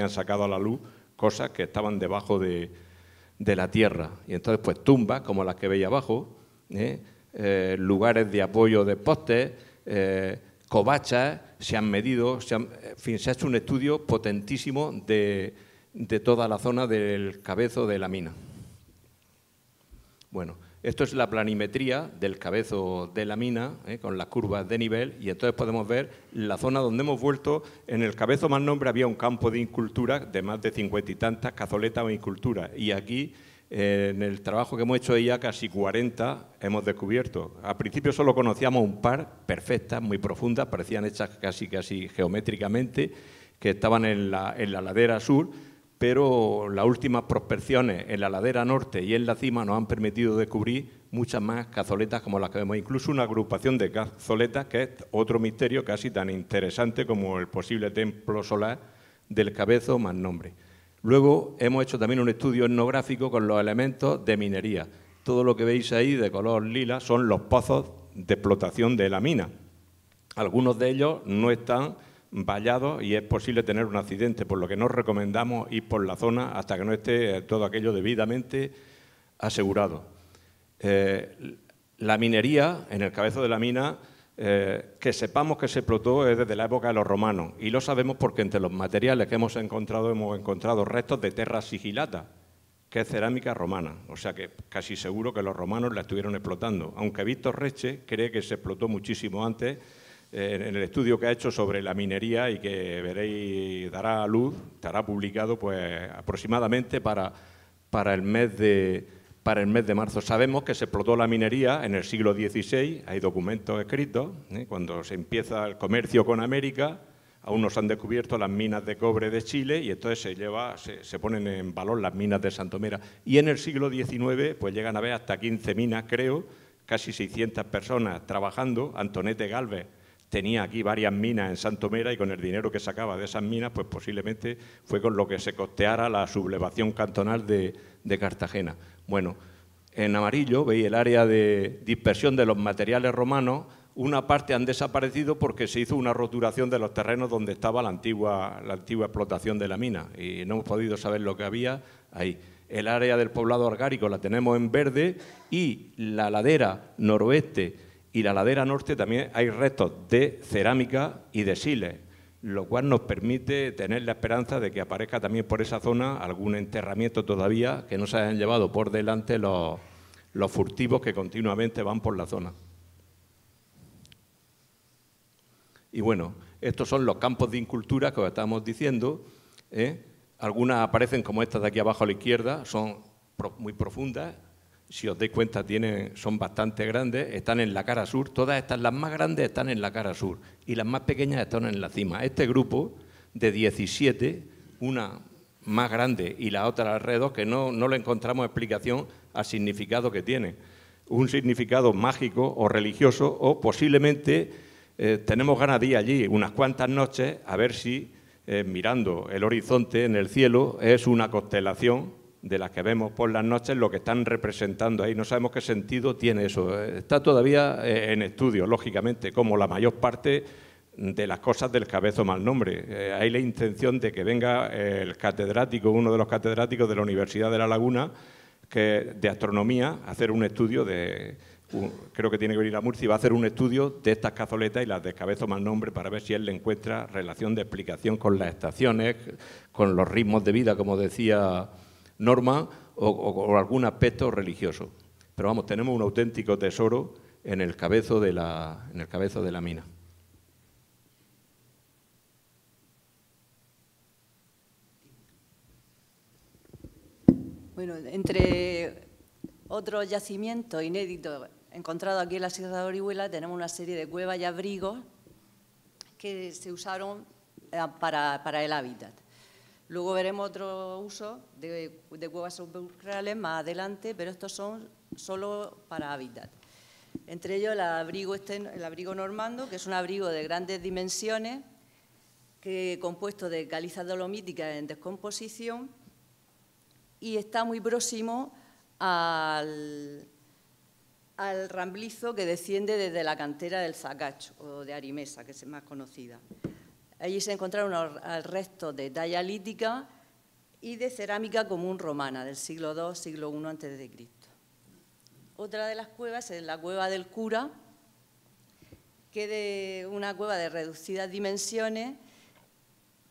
sacado a la luz cosas que estaban debajo de la tierra. Y entonces, pues tumbas como las que veis abajo, lugares de apoyo de postes, covachas, se han medido, en fin, se ha hecho un estudio potentísimo de toda la zona del Cabezo de la Mina. Bueno, esto es la planimetría del Cabezo de la Mina, con las curvas de nivel, y entonces podemos ver la zona donde hemos vuelto. En el Cabezo Malnombre había un campo de incultura de más de 50 y tantas cazoletas o inculturas, y aquí, en el trabajo que hemos hecho ya casi 40, hemos descubierto. Al principio solo conocíamos un par, perfectas, muy profundas, parecían hechas casi geométricamente, que estaban en la ladera sur, pero las últimas prospecciones en la ladera norte y en la cima nos han permitido descubrir muchas más cazoletas como las que vemos, incluso una agrupación de cazoletas que es otro misterio casi tan interesante como el posible templo solar del Cabezo Malnombre. Luego hemos hecho también un estudio etnográfico con los elementos de minería. Todo lo que veis ahí de color lila son los pozos de explotación de la mina. Algunos de ellos no están vallados y es posible tener un accidente, por lo que no recomendamos ir por la zona hasta que no esté todo aquello debidamente asegurado. La minería en el Cabezo de la Mina, que sepamos que se explotó es desde la época de los romanos, y lo sabemos porque entre los materiales que hemos encontrado restos de terra sigilata, que es cerámica romana, o sea que casi seguro que los romanos la estuvieron explotando, aunque Víctor Reche cree que se explotó muchísimo antes, en el estudio que ha hecho sobre la minería y que veréis dará a luz, estará publicado pues aproximadamente para el mes para el mes de marzo. Sabemos que se explotó la minería en el siglo XVI, hay documentos escritos, cuando se empieza el comercio con América, aún no se han descubierto las minas de cobre de Chile y entonces se ponen en valor las minas de Santomera. Y en el siglo XIX pues llegan a haber hasta 15 minas, creo, casi 600 personas trabajando. Antonete Gálvez tenía aquí varias minas en Santomera y con el dinero que sacaba de esas minas, pues posiblemente fue con lo que se costeara la sublevación cantonal de Cartagena. Bueno, en amarillo veis el área de dispersión de los materiales romanos. Una parte han desaparecido porque se hizo una roturación de los terrenos donde estaba la antigua explotación de la mina y no hemos podido saber lo que había ahí. El área del poblado argárico la tenemos en verde y la ladera noroeste y la ladera norte también hay restos de cerámica y de siles, lo cual nos permite tener la esperanza de que aparezca también por esa zona algún enterramiento todavía que no se hayan llevado por delante los furtivos que continuamente van por la zona. Y bueno, estos son los campos de incultura que os estamos diciendo. Algunas aparecen como estas de aquí abajo a la izquierda, son muy profundas. Si os dais cuenta, son bastante grandes, están en la cara sur. Todas estas, las más grandes, están en la cara sur y las más pequeñas están en la cima. Este grupo de 17, una más grande y la otra alrededor, que no le encontramos explicación al significado que tiene. Un significado mágico o religioso o posiblemente... tenemos ganas de ir allí unas cuantas noches a ver si, mirando el horizonte en el cielo, es una constelación de las que vemos por las noches lo que están representando ahí. No sabemos qué sentido tiene eso. Está todavía en estudio, lógicamente, como la mayor parte de las cosas del cabezo mal nombre. Hay la intención de que venga el catedrático, uno de los catedráticos de la Universidad de La Laguna, de astronomía, a hacer un estudio creo que tiene que venir a Murcia y va a hacer un estudio de estas cazoletas y las de cabezo mal nombre para ver si él le encuentra relación de explicación con las estaciones, con los ritmos de vida, como decía Norma, o algún aspecto religioso. Pero vamos, tenemos un auténtico tesoro en el cabezo de la mina. Bueno, entre otros yacimientos inéditos encontrados aquí en la Sierra de Orihuela, tenemos una serie de cuevas y abrigos que se usaron para el hábitat. Luego veremos otros usos de cuevas sepulcrales más adelante, pero estos son solo para hábitat. Entre ellos el abrigo normando, que es un abrigo de grandes dimensiones, compuesto de calizas dolomíticas en descomposición y está muy próximo al ramblizo que desciende desde la cantera del Zacacho o de Arimesa, que es más conocida. Allí se encontraron restos de talla lítica y de cerámica común romana del siglo II, siglo I a.C. Otra de las cuevas es la cueva del Cura, que es una cueva de reducidas dimensiones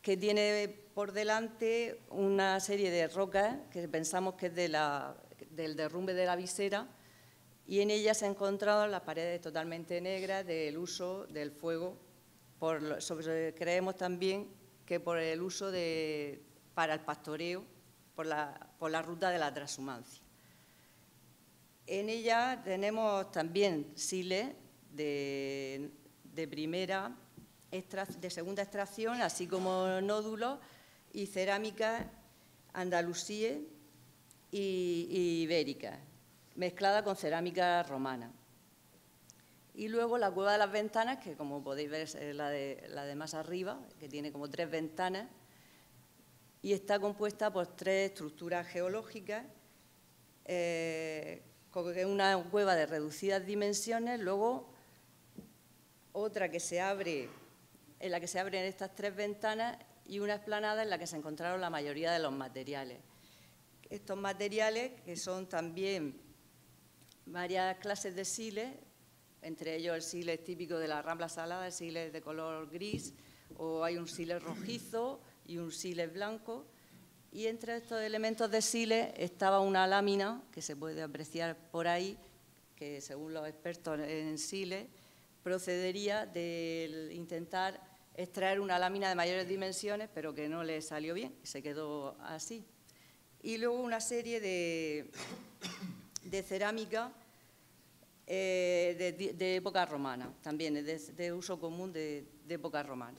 que tiene por delante una serie de rocas que pensamos que es del derrumbe de la visera, y en ellas se han encontrado las paredes totalmente negras del uso del fuego. Creemos también que por el uso para el pastoreo, por la ruta de la transhumancia. En ella tenemos también siles de segunda extracción, así como nódulos y cerámicas andalusíes y ibéricas, mezclada con cerámica romana. Y luego la cueva de las ventanas, que como podéis ver es la de más arriba, que tiene como 3 ventanas y está compuesta por 3 estructuras geológicas, una cueva de reducidas dimensiones, luego otra que se abre, en la que se abren estas 3 ventanas y una explanada en la que se encontraron la mayoría de los materiales. Estos materiales, que son también varias clases de siles, entre ellos el siles típico de la Rambla Salada, el siles de color gris, o hay un siles rojizo y un siles blanco, y entre estos elementos de siles estaba una lámina que se puede apreciar por ahí, que según los expertos en siles procedería de intentar extraer una lámina de mayores dimensiones, pero que no le salió bien, se quedó así. Y luego una serie de de cerámica de época romana, también de uso común de época romana.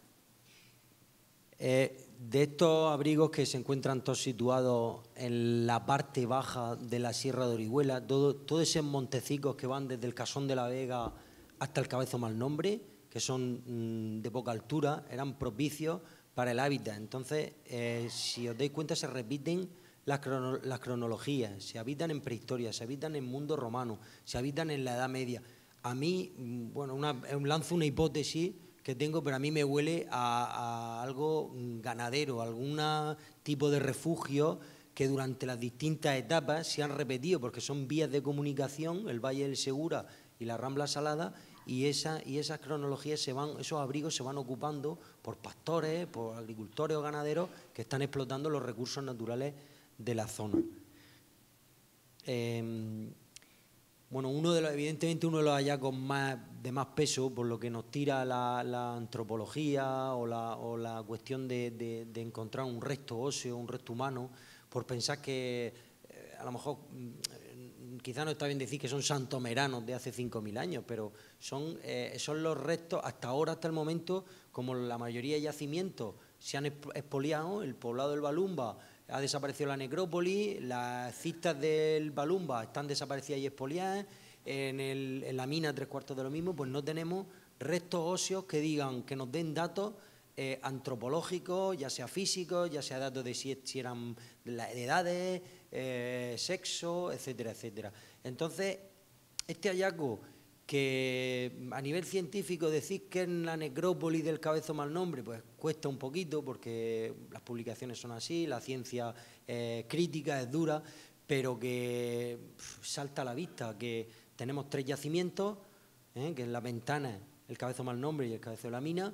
De estos abrigos que se encuentran todos situados en la parte baja de la Sierra de Orihuela, todos esos montecicos que van desde el Casón de la Vega hasta el Cabezo Malnombre, que son de poca altura, eran propicios para el hábitat. Entonces, si os dais cuenta, se repiten las cronologías, se habitan en prehistoria, se habitan en mundo romano, se habitan en la Edad Media. A mí, bueno, lanzo una hipótesis que tengo, pero a mí me huele a algo ganadero, algún tipo de refugio que durante las distintas etapas se han repetido, porque son vías de comunicación, el Valle del Segura y la Rambla Salada, y esas cronologías esos abrigos se van ocupando por pastores, por agricultores o ganaderos que están explotando los recursos naturales de la zona. Bueno, evidentemente uno de los hallazgos de más peso, por lo que nos tira la antropología o la cuestión de encontrar un resto óseo, un resto humano, por pensar que a lo mejor quizá no está bien decir que son santomeranos de hace 5.000 años, pero son los restos, hasta el momento, como la mayoría de yacimientos se han expoliado, el poblado del Balumba ha desaparecido la necrópolis, las cistas del Balumba están desaparecidas y expoliadas, en la mina 3/4 de lo mismo, pues no tenemos restos óseos que digan, que nos den datos antropológicos, ya sea físicos, ya sea datos de si eran edades, sexo, etcétera, etcétera. Entonces, este hallazgo que a nivel científico decir que en la necrópolis del Cabezo Malnombre, pues cuesta un poquito porque las publicaciones son así, la ciencia crítica es dura, pero que salta a la vista que tenemos 3 yacimientos, que es la Ventana, el Cabezo Malnombre y el Cabezo de la Mina,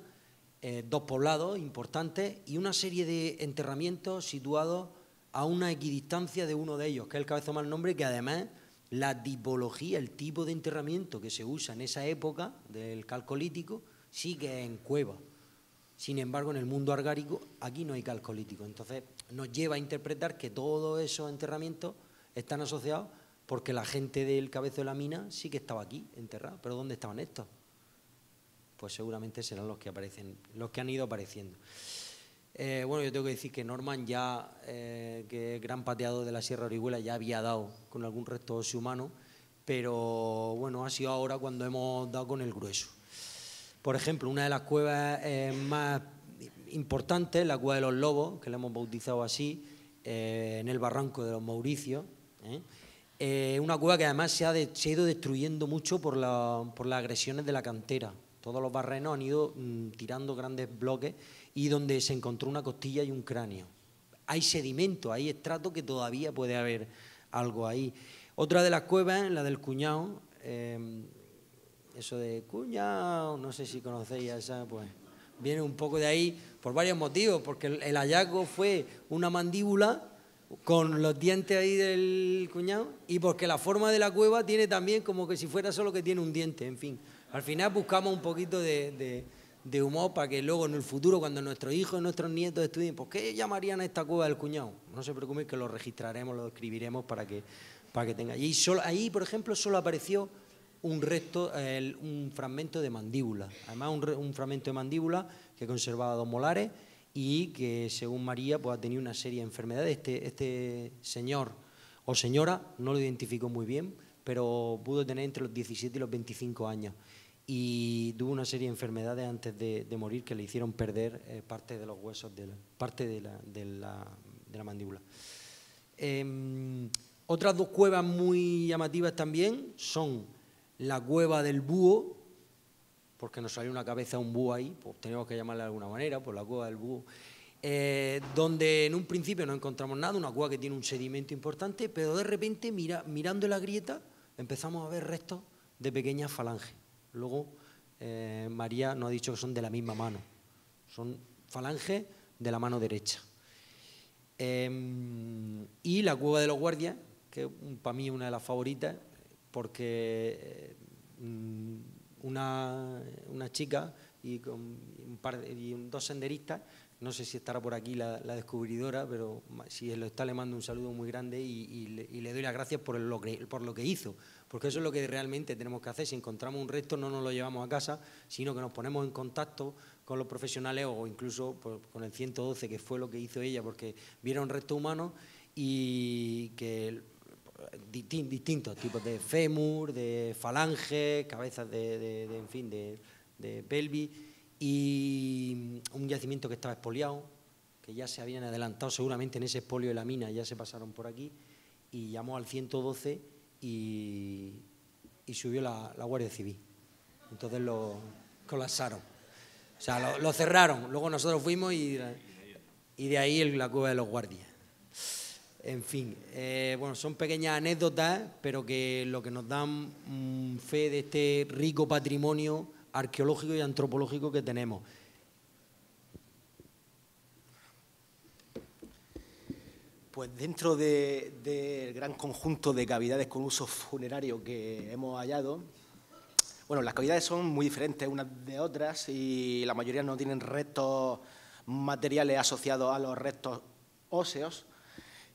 2 poblados importantes y una serie de enterramientos situados a una equidistancia de uno de ellos, que es el Cabezo Malnombre, que además la tipología, el tipo de enterramiento que se usa en esa época del calcolítico sí que es en cueva. Sin embargo, en el mundo argárico aquí no hay calcolítico. Entonces nos lleva a interpretar que todos esos enterramientos están asociados porque la gente del Cabezo de la Mina sí que estaba aquí enterrada. ¿Pero dónde estaban estos? Pues seguramente serán los que aparecen, los que han ido apareciendo. Bueno, yo tengo que decir que Norman ya, que es gran pateador de la Sierra de Orihuela, ya había dado con algún resto óseo humano, pero bueno, ha sido ahora cuando hemos dado con el grueso. Por ejemplo, una de las cuevas más importantes, la Cueva de los Lobos, que la hemos bautizado así, en el Barranco de los Mauricios, una cueva que además se ha ido destruyendo mucho por las agresiones de la cantera. Todos los barrenos han ido tirando grandes bloques y donde se encontró una costilla y un cráneo. Hay sedimento, hay estrato que todavía puede haber algo ahí. Otra de las cuevas, la del Cuñado, eso de Cuñado, no sé si conocéis esa, pues viene un poco de ahí por varios motivos, porque el hallazgo fue una mandíbula con los dientes ahí del Cuñado y porque la forma de la cueva tiene también como que si fuera solo que tiene un diente, en fin. Al final buscamos un poquito de humor para que luego en el futuro, cuando nuestros hijos y nuestros nietos estudien, ¿por qué llamarían a esta cueva del Cuñado? No se preocupen que lo registraremos, lo escribiremos para que tenga. Y ahí, por ejemplo, solo apareció un resto, un fragmento de mandíbula. Además, un fragmento de mandíbula que conservaba 2 molares y que, según María, pues ha tenido una serie de enfermedades. Este señor o señora, no lo identificó muy bien, pero pudo tener entre los 17 y los 25 años. Y tuvo una serie de enfermedades antes de morir que le hicieron perder parte de los huesos, parte de la mandíbula. Otras 2 cuevas muy llamativas también son la Cueva del Búho, porque nos salió una cabeza de un búho ahí, pues tenemos que llamarla de alguna manera, pues la Cueva del Búho, donde en un principio no encontramos nada, una cueva que tiene un sedimento importante, pero de repente, mirando la grieta, empezamos a ver restos de pequeñas falanges. Luego, María nos ha dicho que son de la misma mano, son falanges de la mano derecha. Y la Cueva de los Guardias, que para mí es una de las favoritas, porque una chica y 2 senderistas no sé si estará por aquí la descubridora, pero si lo está, le mando un saludo muy grande y le doy las gracias por lo que hizo, porque eso es lo que realmente tenemos que hacer. Si encontramos un resto, no nos lo llevamos a casa, sino que nos ponemos en contacto con los profesionales o incluso pues, con el 112, que fue lo que hizo ella, porque vieron restos humanos y que distintos tipos de fémur, de falange, cabezas en fin, de pelvis, y un yacimiento que estaba expoliado, que ya se habían adelantado seguramente en ese expolio de la mina, ya se pasaron por aquí, y llamó al 112 y subió la Guardia Civil. Entonces lo colapsaron. O sea, lo cerraron. Luego nosotros fuimos y de ahí la cueva de los guardias. En fin, bueno, son pequeñas anécdotas, pero que lo que nos dan fe de este rico patrimonio arqueológico y antropológico que tenemos. Pues dentro del gran conjunto de cavidades con uso funerario que hemos hallado, bueno, las cavidades son muy diferentes unas de otras y la mayoría no tienen restos materiales asociados a los restos óseos.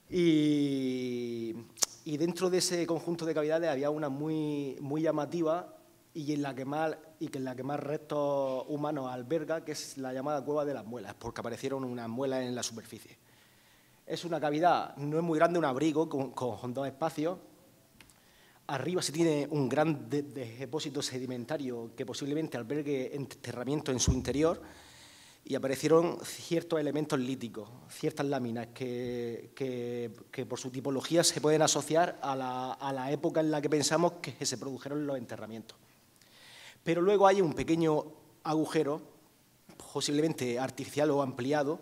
Y dentro de ese conjunto de cavidades había una muy llamativa y en la que más restos humanos alberga, que es la llamada Cueva de las Muelas, porque aparecieron unas muelas en la superficie. Es una cavidad, no es muy grande, un abrigo con dos espacios. Arriba se tiene un gran depósito sedimentario que posiblemente albergue enterramiento en su interior, y aparecieron ciertos elementos líticos, ciertas láminas que por su tipología se pueden asociar a la época en la que pensamos que se produjeron los enterramientos. Pero luego hay un pequeño agujero, posiblemente artificial o ampliado,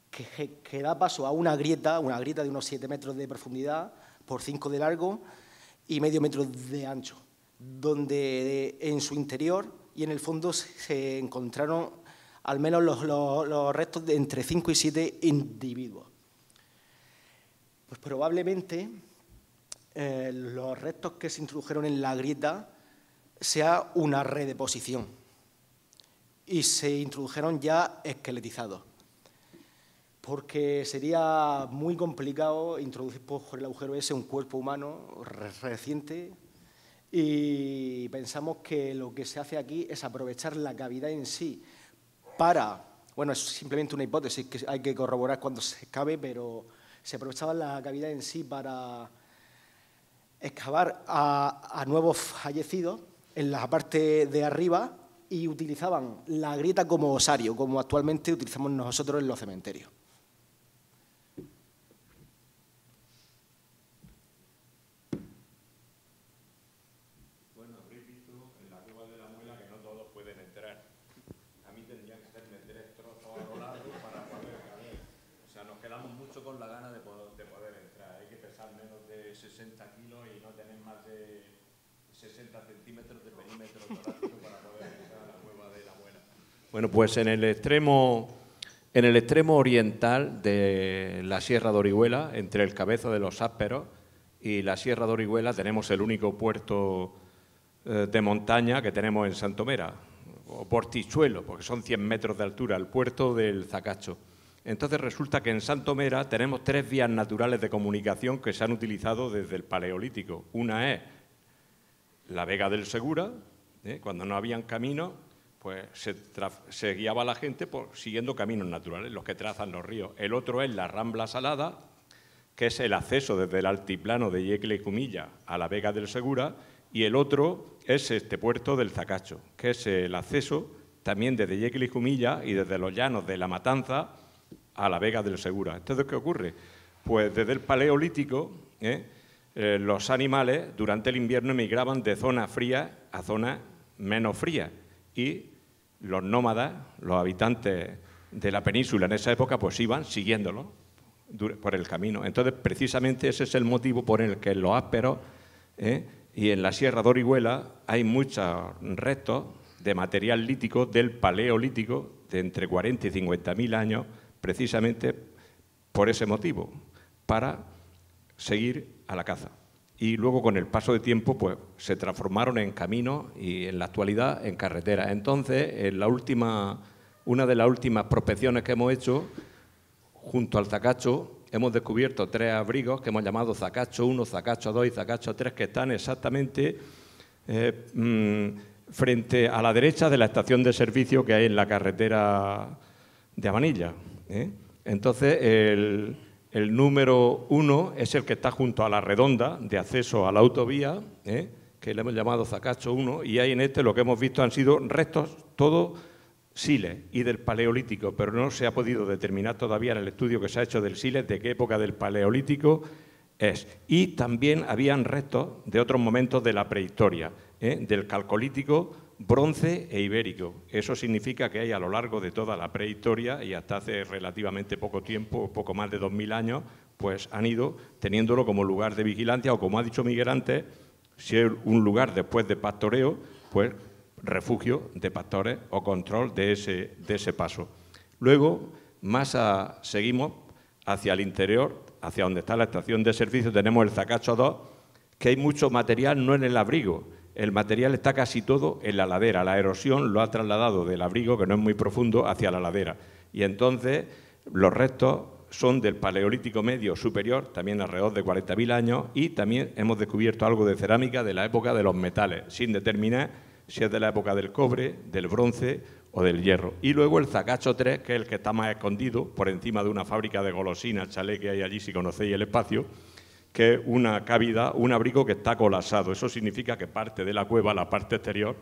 que da paso a una grieta de unos 7 metros de profundidad por 5 de largo y medio metro de ancho, donde en su interior y en el fondo se encontraron al menos los restos de entre 5 y 7 individuos. Pues probablemente los restos que se introdujeron en la grieta sea una redeposición y se introdujeron ya esqueletizados, porque sería muy complicado introducir por el agujero ese un cuerpo humano reciente, y pensamos que lo que se hace aquí es aprovechar la cavidad en sí bueno, es simplemente una hipótesis que hay que corroborar cuando se excave, pero se aprovechaba la cavidad en sí para excavar a nuevos fallecidos en la parte de arriba y utilizaban la grieta como osario, como actualmente utilizamos nosotros en los cementerios. Con la gana de poder entrar. Hay que pesar menos de 60 kilos y no tener más de 60 centímetros de perímetro torácico para poder entrar a la Cueva de la Muela. Bueno, pues en el extremo oriental de la Sierra de Orihuela, entre el Cabezo de los Ásperos y la Sierra de Orihuela, tenemos el único puerto de montaña que tenemos en Santomera, o portichuelo, porque son 100 metros de altura, el puerto del Zacacho. Entonces resulta que en Santomera tenemos 3 vías naturales de comunicación que se han utilizado desde el Paleolítico. Una es la Vega del Segura, cuando no habían caminos, pues se guiaba la gente siguiendo caminos naturales, los que trazan los ríos. El otro es la Rambla Salada, que es el acceso desde el altiplano de Yecla y Cumilla a la Vega del Segura, y el otro es este puerto del Zacacho, que es el acceso también desde Yecla y Cumilla y desde los llanos de La Matanza a la Vega del Segura. Entonces, ¿qué ocurre? Pues desde el Paleolítico, los animales durante el invierno emigraban de zonas frías a zonas menos frías, y los nómadas, los habitantes de la península en esa época, pues iban siguiéndolo por el camino. Entonces, precisamente ese es el motivo por el que en los Ásperos y en la Sierra de Orihuela hay muchos restos de material lítico del Paleolítico de entre 40 y 50.000 años, precisamente por ese motivo, para seguir a la caza. Y luego, con el paso de tiempo, pues se transformaron en caminos y en la actualidad en carreteras. Entonces, en la última una de las últimas prospecciones que hemos hecho, junto al Zacacho, hemos descubierto 3 abrigos que hemos llamado Zacacho 1, Zacacho 2 y Zacacho 3, que están exactamente frente a la derecha de la estación de servicio que hay en la carretera de Abanilla. Entonces, el número 1 es el que está junto a la redonda de acceso a la autovía, que le hemos llamado Zacacho 1, y ahí en este lo que hemos visto han sido restos, todo Siles y del Paleolítico, pero no se ha podido determinar todavía en el estudio que se ha hecho del Siles de qué época del Paleolítico es. Y también habían restos de otros momentos de la prehistoria, del Calcolítico, Bronce e Ibérico. Eso significa que hay a lo largo de toda la prehistoria y hasta hace relativamente poco tiempo, poco más de 2000 años, pues han ido teniéndolo como lugar de vigilancia o, como ha dicho Miguel antes, si es un lugar después de pastoreo, pues refugio de pastores o control de ese paso. Luego, seguimos hacia el interior, hacia donde está la estación de servicio, tenemos el Zacacho 2, que hay mucho material no en el abrigo, el material está casi todo en la ladera, la erosión lo ha trasladado del abrigo, que no es muy profundo, hacia la ladera. Y entonces los restos son del Paleolítico Medio Superior, también alrededor de 40.000 años, y también hemos descubierto algo de cerámica de la época de los metales, sin determinar si es de la época del cobre, del bronce o del hierro. Y luego el Zacacho 3, que es el que está más escondido, por encima de una fábrica de golosinas, chalet que hay allí, si conocéis el espacio, que es una cavidad, un abrigo que está colapsado. Eso significa que parte de la cueva, la parte exterior,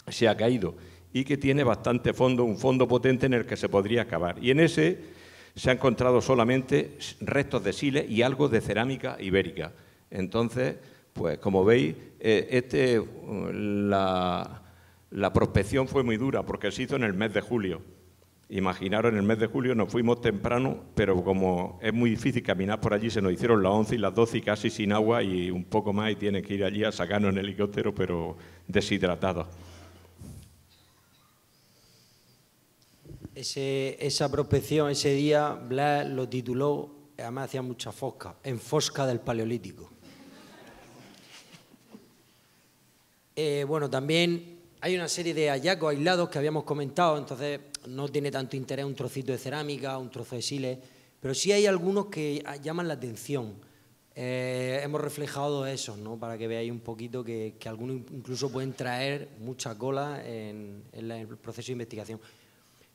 se ha caído y que tiene bastante fondo, un fondo potente en el que se podría cavar. Y en ese se han encontrado solamente restos de siles y algo de cerámica ibérica. Entonces, pues como veis, la prospección fue muy dura porque se hizo en el mes de julio. Imaginaros, en el mes de julio nos fuimos temprano, pero como es muy difícil caminar por allí, se nos hicieron las 11 y las 12 y casi sin agua y un poco más, y tienen que ir allí a sacarnos en helicóptero, pero deshidratados. Esa prospección, ese día, Blas lo tituló, además hacía mucha fosca, en Fosca del Paleolítico. Bueno, también hay una serie de hallazgos aislados que habíamos comentado, entonces no tiene tanto interés un trocito de cerámica, un trozo de siles, pero sí hay algunos que llaman la atención. Hemos reflejado esos, ¿no? Para que veáis un poquito que algunos incluso pueden traer mucha cola en el proceso de investigación.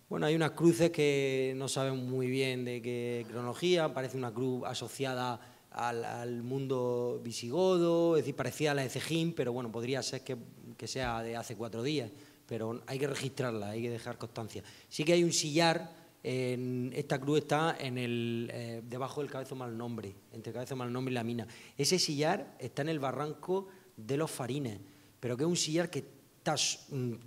Bueno, hay unas cruces que no sabemos muy bien de qué cronología, parece una cruz asociada al mundo visigodo, es decir, parecía a la de Cejín, pero bueno, podría ser que sea de hace 4 días, pero hay que registrarla, hay que dejar constancia. Sí que hay un sillar, esta cruz está debajo del Cabezo Malnombre, entre el Cabezo Malnombre y la mina. Ese sillar está en el barranco de los Farines, pero que es un sillar que está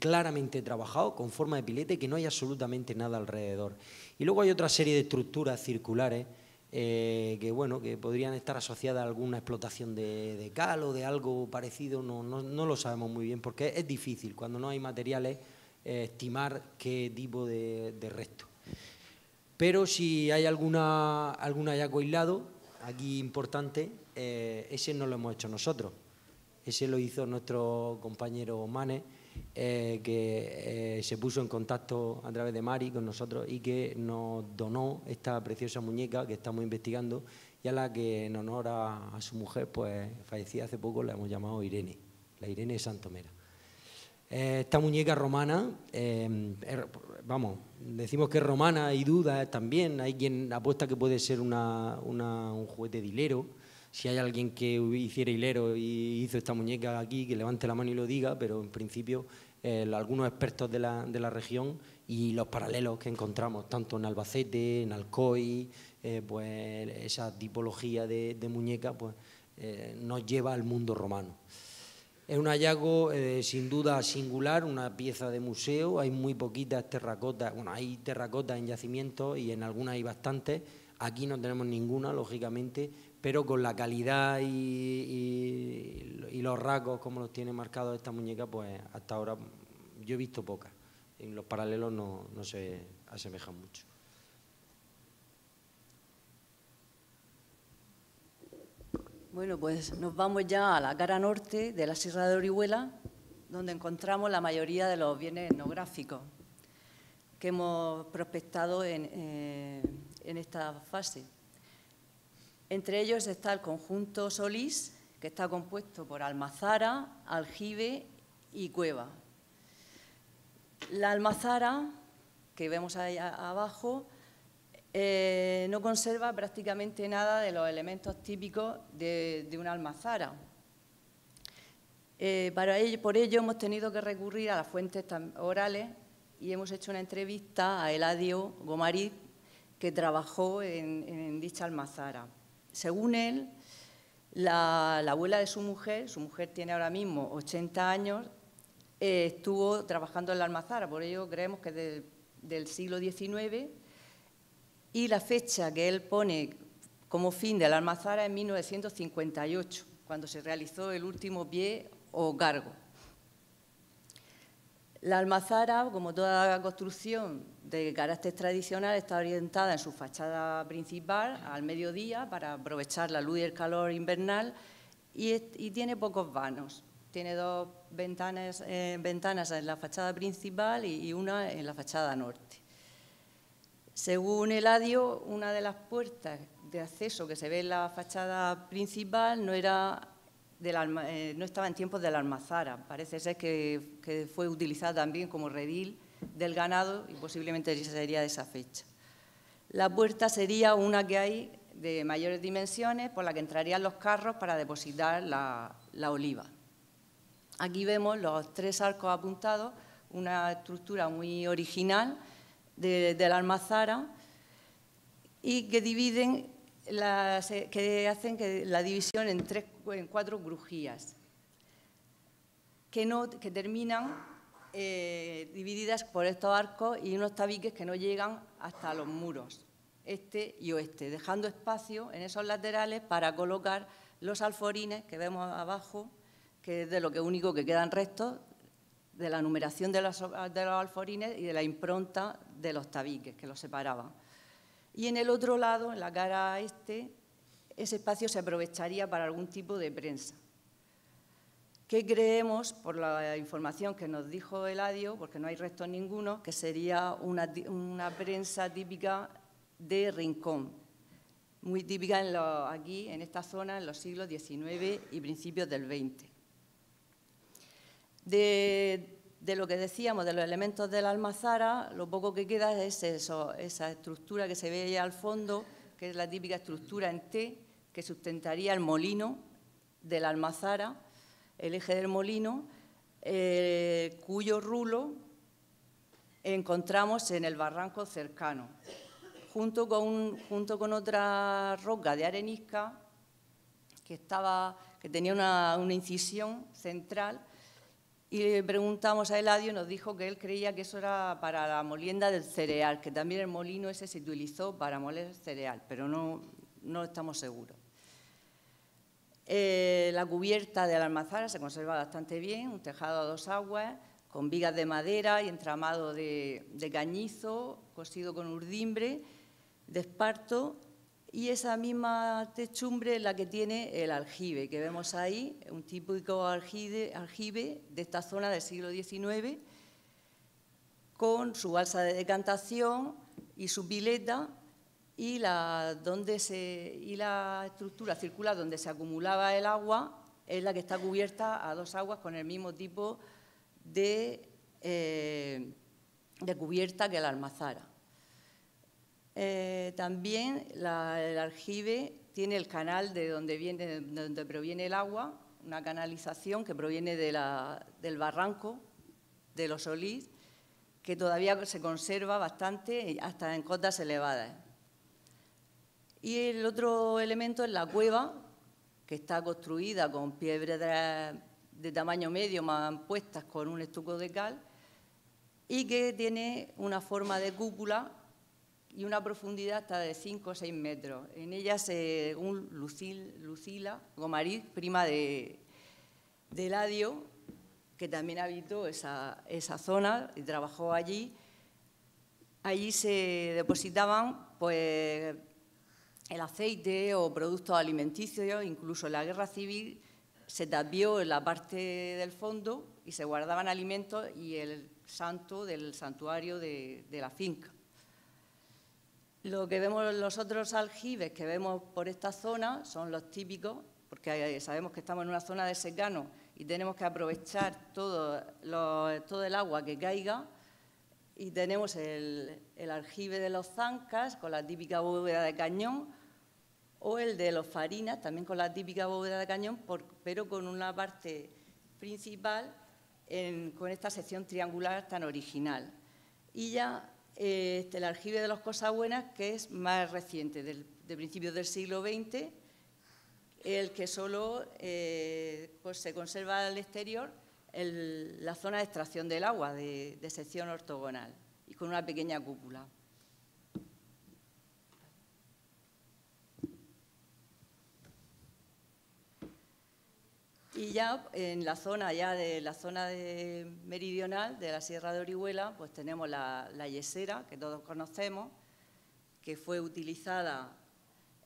claramente trabajado, con forma de pilete, que no hay absolutamente nada alrededor. Y luego hay otra serie de estructuras circulares que podrían estar asociadas a alguna explotación de cal o de algo parecido, no lo sabemos muy bien, porque es difícil, cuando no hay materiales, estimar qué tipo de resto. Pero si hay algún hallazgo aislado, aquí importante, ese no lo hemos hecho nosotros, ese lo hizo nuestro compañero Mane, que se puso en contacto a través de Mari con nosotros y que nos donó esta preciosa muñeca que estamos investigando y a la que, en honor a su mujer, pues fallecida hace poco, la hemos llamado Irene, la Irene de Santomera. Esta muñeca romana, decimos que es romana, hay dudas también, hay quien apuesta que puede ser un juguete de hilero. Si hay alguien que hiciera hilero y hizo esta muñeca aquí, que levante la mano y lo diga, pero en principio algunos expertos de la región y los paralelos que encontramos, tanto en Albacete, en Alcoy, pues esa tipología de muñeca pues, nos lleva al mundo romano. Es un hallazgo sin duda singular, una pieza de museo, hay muy poquitas terracotas, bueno, hay terracotas en yacimientos y en algunas hay bastantes, aquí no tenemos ninguna, lógicamente, pero con la calidad y los rasgos como los tiene marcados esta muñeca, pues hasta ahora yo he visto pocas. En los paralelos no se asemejan mucho. Bueno, pues nos vamos ya a la cara norte de la Sierra de Orihuela, donde encontramos la mayoría de los bienes etnográficos. que hemos prospectado en esta fase. Entre ellos está el conjunto Solís, que está compuesto por almazara, aljibe y cueva. La almazara, que vemos ahí abajo, no conserva prácticamente nada de los elementos típicos de una almazara. Por ello hemos tenido que recurrir a las fuentes orales y hemos hecho una entrevista a Eladio Gomariz, que trabajó en dicha almazara. Según él, la abuela de su mujer tiene ahora mismo 80 años, estuvo trabajando en la almazara, por ello creemos que es del siglo XIX, y la fecha que él pone como fin de la almazara es 1958, cuando se realizó el último pie o cargo. La almazara, como toda construcción de carácter tradicional, está orientada en su fachada principal al mediodía para aprovechar la luz y el calor invernal y tiene pocos vanos. Tiene dos ventanas en la fachada principal y una en la fachada norte. Según Eladio, una de las puertas de acceso que se ve en la fachada principal no estaba en tiempos de la almazara. Parece ser que fue utilizada también como redil del ganado y posiblemente sería de esa fecha. La puerta sería una que hay de mayores dimensiones por la que entrarían los carros para depositar la oliva. Aquí vemos los 3 arcos apuntados, una estructura muy original de la almazara y que hacen que la división en 4 crujías que terminan divididas por estos arcos y unos tabiques que no llegan hasta los muros, este y oeste, dejando espacio en esos laterales para colocar los alforines que vemos abajo, que es de lo único que quedan restos de la numeración de los alforines y de la impronta de los tabiques que los separaban. Y en el otro lado, en la cara este, ese espacio se aprovecharía para algún tipo de prensa. Que creemos, por la información que nos dijo Eladio, porque no hay restos ninguno, que sería una prensa típica de rincón, muy típica aquí, en esta zona, en los siglos XIX y principios del XX. De lo que decíamos, de los elementos de la almazara, lo poco que queda es esa estructura que se ve allá al fondo, que es la típica estructura en T, que sustentaría el molino de la almazara, el eje del molino, cuyo rulo encontramos en el barranco cercano, junto con otra roca de arenisca que tenía una incisión central. Y le preguntamos a Eladio y nos dijo que él creía que eso era para la molienda del cereal, que también el molino ese se utilizó para moler cereal, pero no estamos seguros. La cubierta de la almazara se conserva bastante bien, un tejado a 2 aguas, con vigas de madera y entramado de cañizo, cosido con urdimbre, de esparto, y esa misma techumbre es la que tiene el aljibe, que vemos ahí, un típico aljibe de esta zona del siglo XIX, con su balsa de decantación y su pileta, y la estructura circular donde se acumulaba el agua es la que está cubierta a 2 aguas con el mismo tipo de cubierta que la almazara. También el aljibe tiene el canal de donde proviene el agua, una canalización que proviene del barranco de los Solís, que todavía se conserva bastante hasta en cotas elevadas. Y el otro elemento es la cueva, que está construida con piedras de tamaño medio más puestas con un estuco de cal y que tiene una forma de cúpula y una profundidad hasta de 5 o 6 metros. En ella, según Lucila Gomariz, prima de Eladio, que también habitó esa zona y trabajó allí se depositaban pues, el aceite o productos alimenticios. Incluso en la Guerra Civil se tapió en la parte del fondo y se guardaban alimentos y santo del santuario de la finca. Lo que vemos, los otros aljibes que vemos por esta zona son los típicos, porque sabemos que estamos en una zona de secano y tenemos que aprovechar todo el agua que caiga. Y tenemos el aljibe de los Zancas con la típica bóveda de cañón, o el de los Farinas, también con la típica bóveda de cañón, pero con una parte principal con esta sección triangular tan original. Y ya el aljibe de los Cosabuenas, que es más reciente, de principios del siglo XX, el que solo pues se conserva al exterior la zona de extracción del agua, de sección ortogonal, y con una pequeña cúpula. Y ya en la zona meridional de la Sierra de Orihuela, pues tenemos la yesera, que todos conocemos, que fue utilizada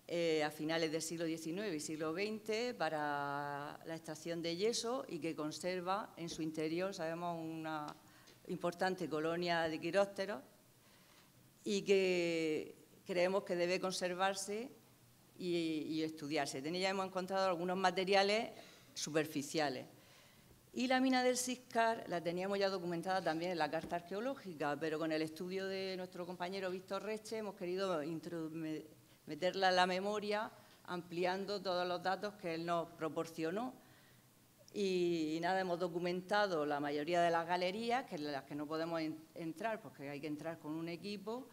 a finales del siglo XIX y siglo XX para la extracción de yeso y que conserva en su interior, sabemos, una importante colonia de quirópteros y que creemos que debe conservarse y estudiarse. En ella hemos encontrado algunos materiales superficiales. Y la mina del Siscar la teníamos ya documentada también en la carta arqueológica, pero con el estudio de nuestro compañero Víctor Reche hemos querido meterla en la memoria, ampliando todos los datos que él nos proporcionó. Y nada, hemos documentado la mayoría de las galerías, que es las que no podemos entrar porque hay que entrar con un equipo,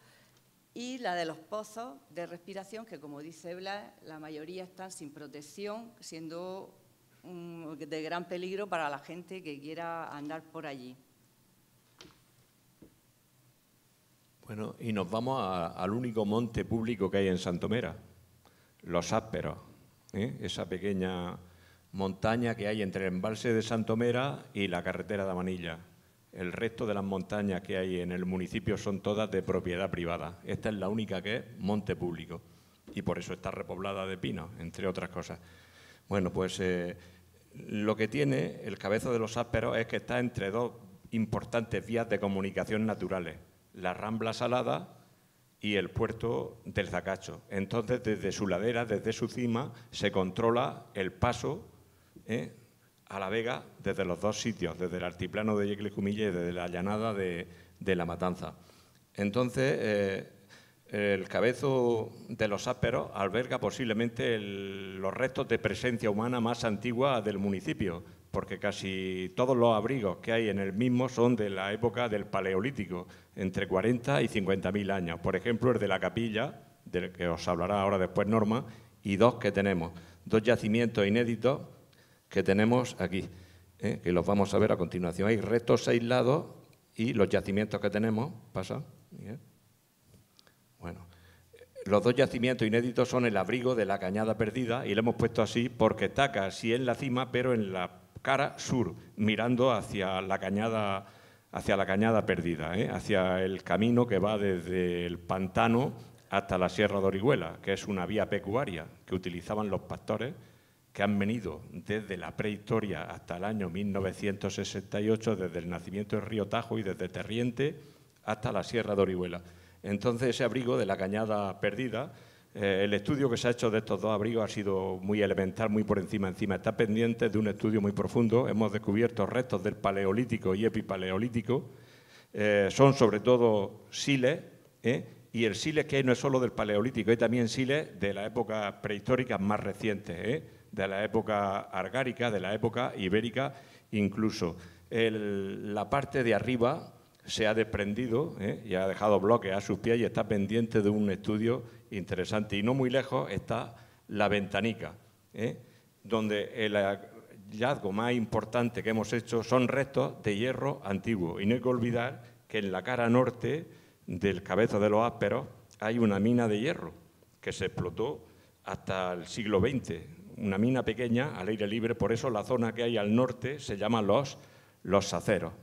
y la de los pozos de respiración, que como dice Blas, la mayoría están sin protección, siendo de gran peligro para la gente que quiera andar por allí. Bueno, y nos vamos al único monte público que hay en Santomera, Los Ásperos, esa pequeña montaña que hay entre el embalse de Santomera y la carretera de Amanilla. El resto de las montañas que hay en el municipio son todas de propiedad privada. Esta es la única que es monte público y por eso está repoblada de pinos, entre otras cosas. Bueno, pues lo que tiene el Cabezo de los Ásperos es que está entre dos importantes vías de comunicación naturales, la Rambla Salada y el puerto del Zacacho. Entonces, desde su ladera, desde su cima, se controla el paso a la Vega desde los dos sitios, desde el altiplano de Yecla-Jumilla y desde la llanada de La Matanza. Entonces, el Cabezo de los Ásperos alberga posiblemente los restos de presencia humana más antigua del municipio, porque casi todos los abrigos que hay en el mismo son de la época del Paleolítico, entre 40 y 50.000 años. Por ejemplo, el de la Capilla, del que os hablará ahora después Norma, y dos que tenemos, dos yacimientos inéditos que tenemos aquí, que los vamos a ver a continuación. Hay restos aislados y los yacimientos que tenemos, pasa, Miguel. Bueno, los dos yacimientos inéditos son el abrigo de la Cañada Perdida y lo hemos puesto así porque está casi en la cima, pero en la cara sur, mirando hacia la Cañada Perdida, hacia el camino que va desde el pantano hasta la Sierra de Orihuela, que es una vía pecuaria que utilizaban los pastores que han venido desde la prehistoria hasta el año 1968, desde el nacimiento del río Tajo y desde Terriente hasta la Sierra de Orihuela. Entonces, ese abrigo de la Cañada Perdida, el estudio que se ha hecho de estos dos abrigos ha sido muy elemental, muy por encima. Está pendiente de un estudio muy profundo. Hemos descubierto restos del Paleolítico y Epipaleolítico. Son sobre todo siles, y el siles que hay no es solo del Paleolítico, hay también siles de la época prehistórica más recientes, de la época argárica, de la época ibérica incluso. La parte de arriba se ha desprendido y ha dejado bloques a sus pies y está pendiente de un estudio interesante. Y no muy lejos está la Ventanica, donde el hallazgo más importante que hemos hecho son restos de hierro antiguo. Y no hay que olvidar que en la cara norte del Cabezo de los Ásperos hay una mina de hierro que se explotó hasta el siglo XX, una mina pequeña al aire libre, por eso la zona que hay al norte se llama los Saceros.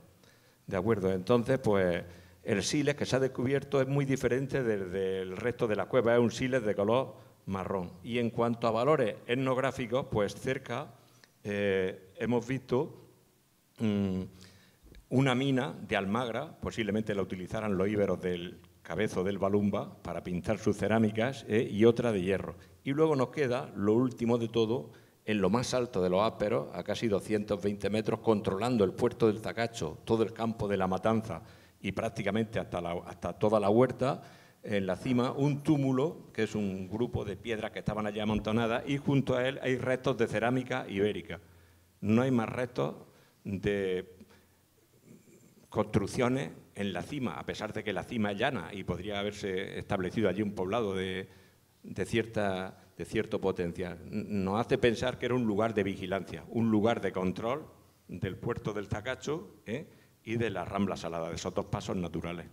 ¿De acuerdo? Entonces, pues el siles que se ha descubierto es muy diferente del resto de la cueva, es un siles de color marrón. Y en cuanto a valores etnográficos, pues cerca hemos visto una mina de almagra, posiblemente la utilizaran los íberos del Cabezo del Balumba para pintar sus cerámicas, y otra de hierro. Y luego nos queda lo último de todo, en lo más alto de los Ásperos, a casi 220 metros, controlando el puerto del Zacacho, todo el campo de la Matanza y prácticamente hasta toda la huerta, en la cima un túmulo, que es un grupo de piedras que estaban allí amontonadas, y junto a él hay restos de cerámica ibérica. No hay más restos de construcciones en la cima, a pesar de que la cima es llana y podría haberse establecido allí un poblado de cierto potencial. Nos hace pensar que era un lugar de vigilancia, un lugar de control del puerto del Zacacho y de la Rambla Salada, de esos dos pasos naturales.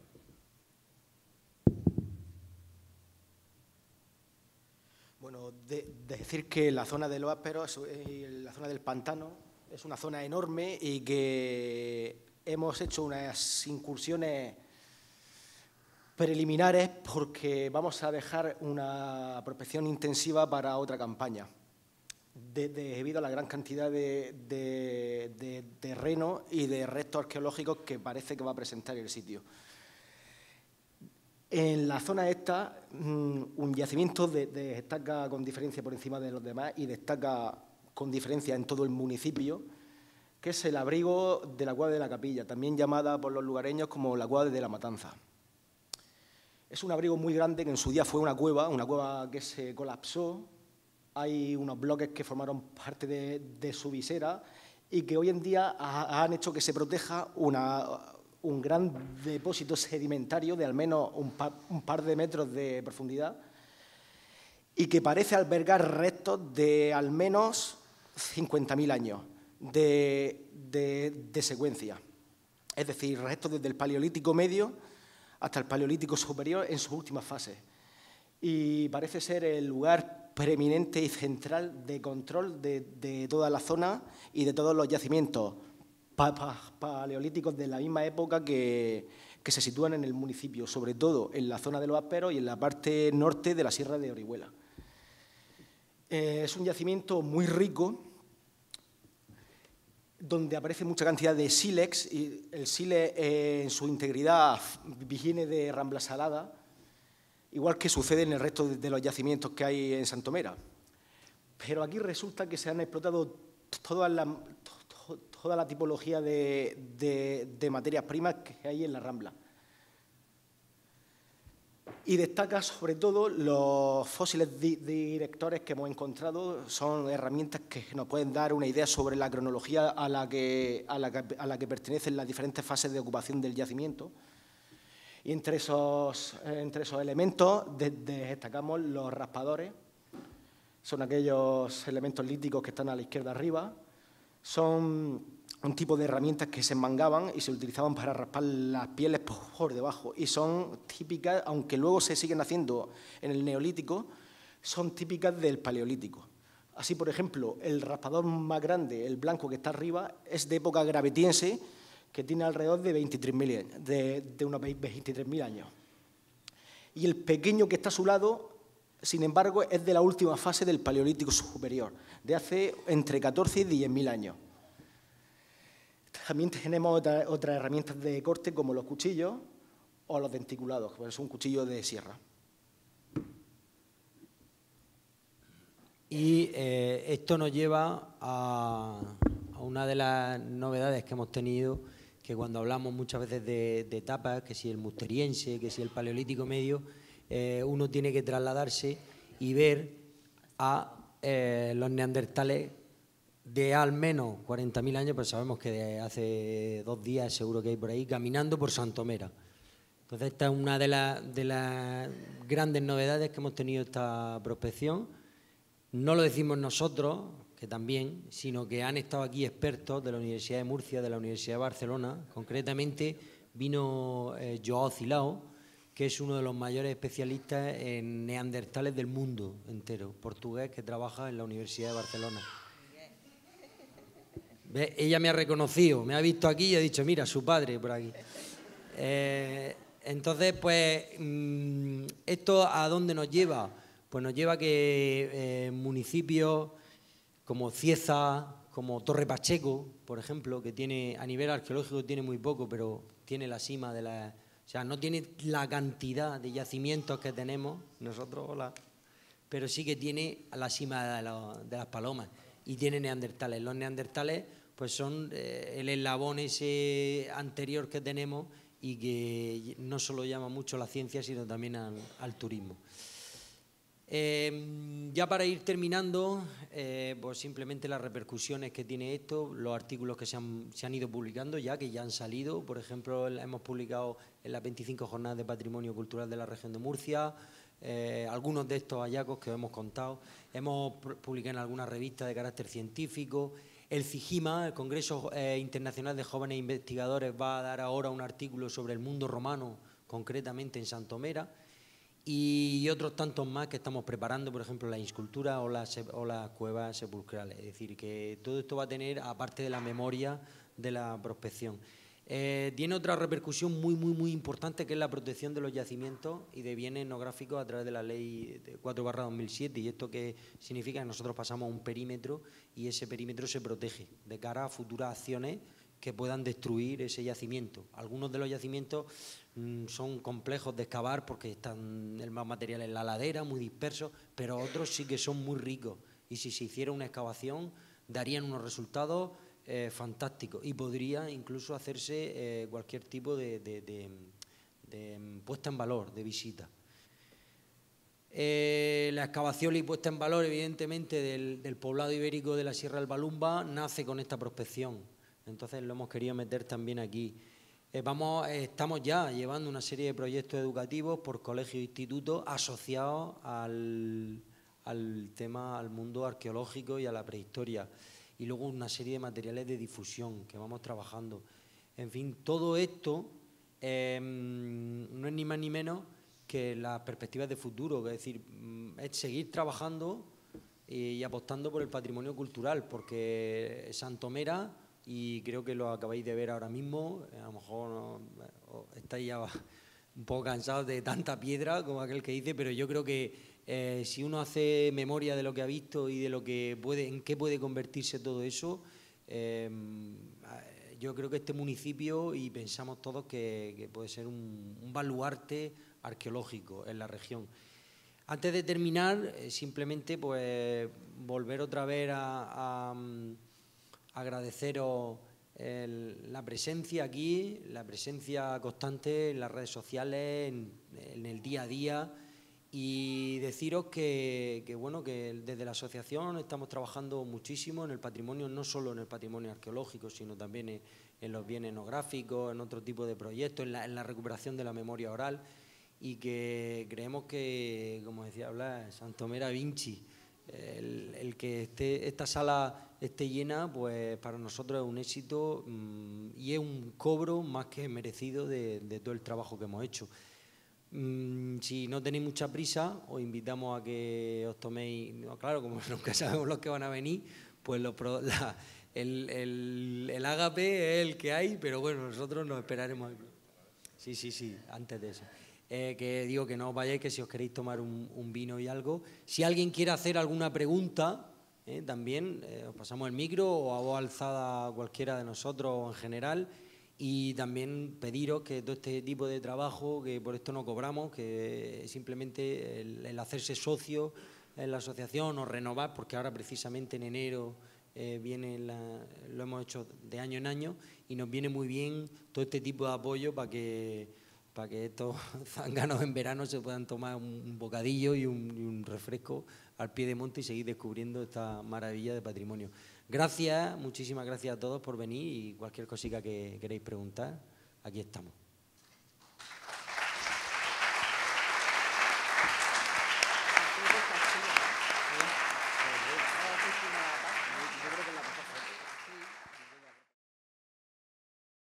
Bueno, decir que la zona de los Ásperos y la zona del pantano es una zona enorme y que hemos hecho unas incursiones preliminares porque vamos a dejar una prospección intensiva para otra campaña, debido a la gran cantidad de terreno y de restos arqueológicos que parece que va a presentar el sitio. En la zona esta, un yacimiento destaca con diferencia por encima de los demás y destaca con diferencia en todo el municipio, que es el abrigo de la Cueva de la Capilla, también llamada por los lugareños como la Cueva de la Matanza. Es un abrigo muy grande que en su día fue una cueva que se colapsó. Hay unos bloques que formaron parte de su visera y que hoy en día han hecho que se proteja un gran depósito sedimentario de al menos un par de metros de profundidad y que parece albergar restos de al menos 50.000 años de secuencia. Es decir, restos desde el Paleolítico medio hasta el Paleolítico superior en sus últimas fases. Y parece ser el lugar preeminente y central de control de toda la zona y de todos los yacimientos paleolíticos de la misma época que se sitúan en el municipio, sobre todo en la zona de los Ásperos y en la parte norte de la Sierra de Orihuela. Es un yacimiento muy rico, donde aparece mucha cantidad de sílex, y el sílex en su integridad viene de Rambla Salada, igual que sucede en el resto de los yacimientos que hay en Santomera. Pero aquí resulta que se han explotado toda la tipología de materias primas que hay en la Rambla. Y destaca sobre todo los fósiles directores que hemos encontrado. Son herramientas que nos pueden dar una idea sobre la cronología a la que pertenecen las diferentes fases de ocupación del yacimiento. Y entre esos elementos destacamos los raspadores. Son aquellos elementos líticos que están a la izquierda arriba. Son un tipo de herramientas que se enmangaban y se utilizaban para raspar las pieles por debajo. Y son típicas, aunque luego se siguen haciendo en el Neolítico, son típicas del Paleolítico. Así, por ejemplo, el raspador más grande, el blanco que está arriba, es de época gravetiense, que tiene alrededor de 23.000 años. Y el pequeño que está a su lado, sin embargo, es de la última fase del Paleolítico superior, de hace entre 14 y 10.000 años. También tenemos otras herramientas de corte como los cuchillos o los denticulados, que es un cuchillo de sierra. Y esto nos lleva a una de las novedades que hemos tenido, que cuando hablamos muchas veces de etapas, que si el musteriense, que si el Paleolítico medio, uno tiene que trasladarse y ver a los neandertales de al menos 40.000 años, pues sabemos que de hace 2 días seguro que hay por ahí, caminando por Santomera. Entonces esta es una de las grandes novedades que hemos tenido esta prospección. No lo decimos nosotros, que también, sino que han estado aquí expertos de la Universidad de Murcia, de la Universidad de Barcelona. Concretamente vino Joao Cilao, que es uno de los mayores especialistas en neandertales del mundo entero, portugués, que trabaja en la Universidad de Barcelona. ¿Ves? Ella me ha reconocido, me ha visto aquí y ha dicho, mira, su padre por aquí. Entonces, pues, ¿esto a dónde nos lleva? Pues nos lleva a que municipios como Cieza, como Torre Pacheco, por ejemplo, que tiene, a nivel arqueológico tiene muy poco, pero tiene la cima de la... O sea, no tiene la cantidad de yacimientos que tenemos nosotros, pero sí que tiene la cima de las palomas y tiene neandertales. Los neandertales pues son el eslabón ese anterior que tenemos y que no solo llama mucho a la ciencia, sino también al turismo. Ya para ir terminando, pues simplemente las repercusiones que tiene esto, los artículos que se han ido publicando ya, que ya han salido. Por ejemplo, hemos publicado en las 25 jornadas de Patrimonio Cultural de la región de Murcia, algunos de estos hallazgos que os hemos contado. Hemos publicado en algunas revistas de carácter científico. El CIGIMA, el Congreso Internacional de Jóvenes Investigadores, va a dar ahora un artículo sobre el mundo romano, concretamente en Santomera, y otros tantos más que estamos preparando, por ejemplo, la inscultura o las cuevas sepulcrales. Es decir, que todo esto va a tener, aparte de la memoria de la prospección. Tiene otra repercusión muy importante, que es la protección de los yacimientos y de bienes etnográficos a través de la Ley 4/2007, y esto que significa que nosotros pasamos a un perímetro y ese perímetro se protege de cara a futuras acciones que puedan destruir ese yacimiento. Algunos de los yacimientos son complejos de excavar porque están el más material en la ladera, muy dispersos, pero otros sí que son muy ricos y si se hiciera una excavación darían unos resultados fantásticos y podría incluso hacerse cualquier tipo de puesta en valor, de visita. La excavación y puesta en valor, evidentemente, del poblado ibérico de la Sierra del Balumba nace con esta prospección. Entonces lo hemos querido meter también aquí. Estamos ya llevando una serie de proyectos educativos por colegios e institutos asociados al tema, al mundo arqueológico y a la prehistoria. Y luego una serie de materiales de difusión que vamos trabajando. En fin, todo esto no es ni más ni menos que las perspectivas de futuro, es decir, es seguir trabajando y apostando por el patrimonio cultural, porque Santomera, y creo que lo acabáis de ver ahora mismo, a lo mejor estáis ya un poco cansados de tanta piedra como aquel que dice, pero yo creo que si uno hace memoria de lo que ha visto y de lo que en qué puede convertirse todo eso, yo creo que este municipio, y pensamos todos que puede ser un baluarte arqueológico en la región. Antes de terminar, simplemente pues volver otra vez a agradeceros la presencia aquí, la presencia constante en las redes sociales, en el día a día, y deciros que desde la asociación estamos trabajando muchísimo en el patrimonio, no solo en el patrimonio arqueológico, sino también en los bienes etnográficos, en otro tipo de proyectos, en la recuperación de la memoria oral, y que creemos que, como decía Santomera Vinci, el que esta sala esté llena, pues para nosotros es un éxito y es un cobro más que merecido de todo el trabajo que hemos hecho. Si no tenéis mucha prisa, os invitamos a que os toméis, claro, como nunca sabemos los que van a venir, pues el ágape es el que hay, pero bueno, nosotros nos esperaremos aquí. Sí, antes de eso. Que digo que no os vayáis, que si os queréis tomar un vino y algo. Si alguien quiere hacer alguna pregunta, también os pasamos el micro o a voz alzada a cualquiera de nosotros o en general. Y también pediros que todo este tipo de trabajo, que por esto no cobramos, que simplemente el hacerse socio en la asociación o renovar, porque ahora precisamente en enero lo hemos hecho de año en año y nos viene muy bien todo este tipo de apoyo para que estos zánganos en verano se puedan tomar un bocadillo y un refresco al pie de monte y seguir descubriendo esta maravilla de patrimonio. Gracias, muchísimas gracias a todos por venir y cualquier cosita que queréis preguntar, aquí estamos.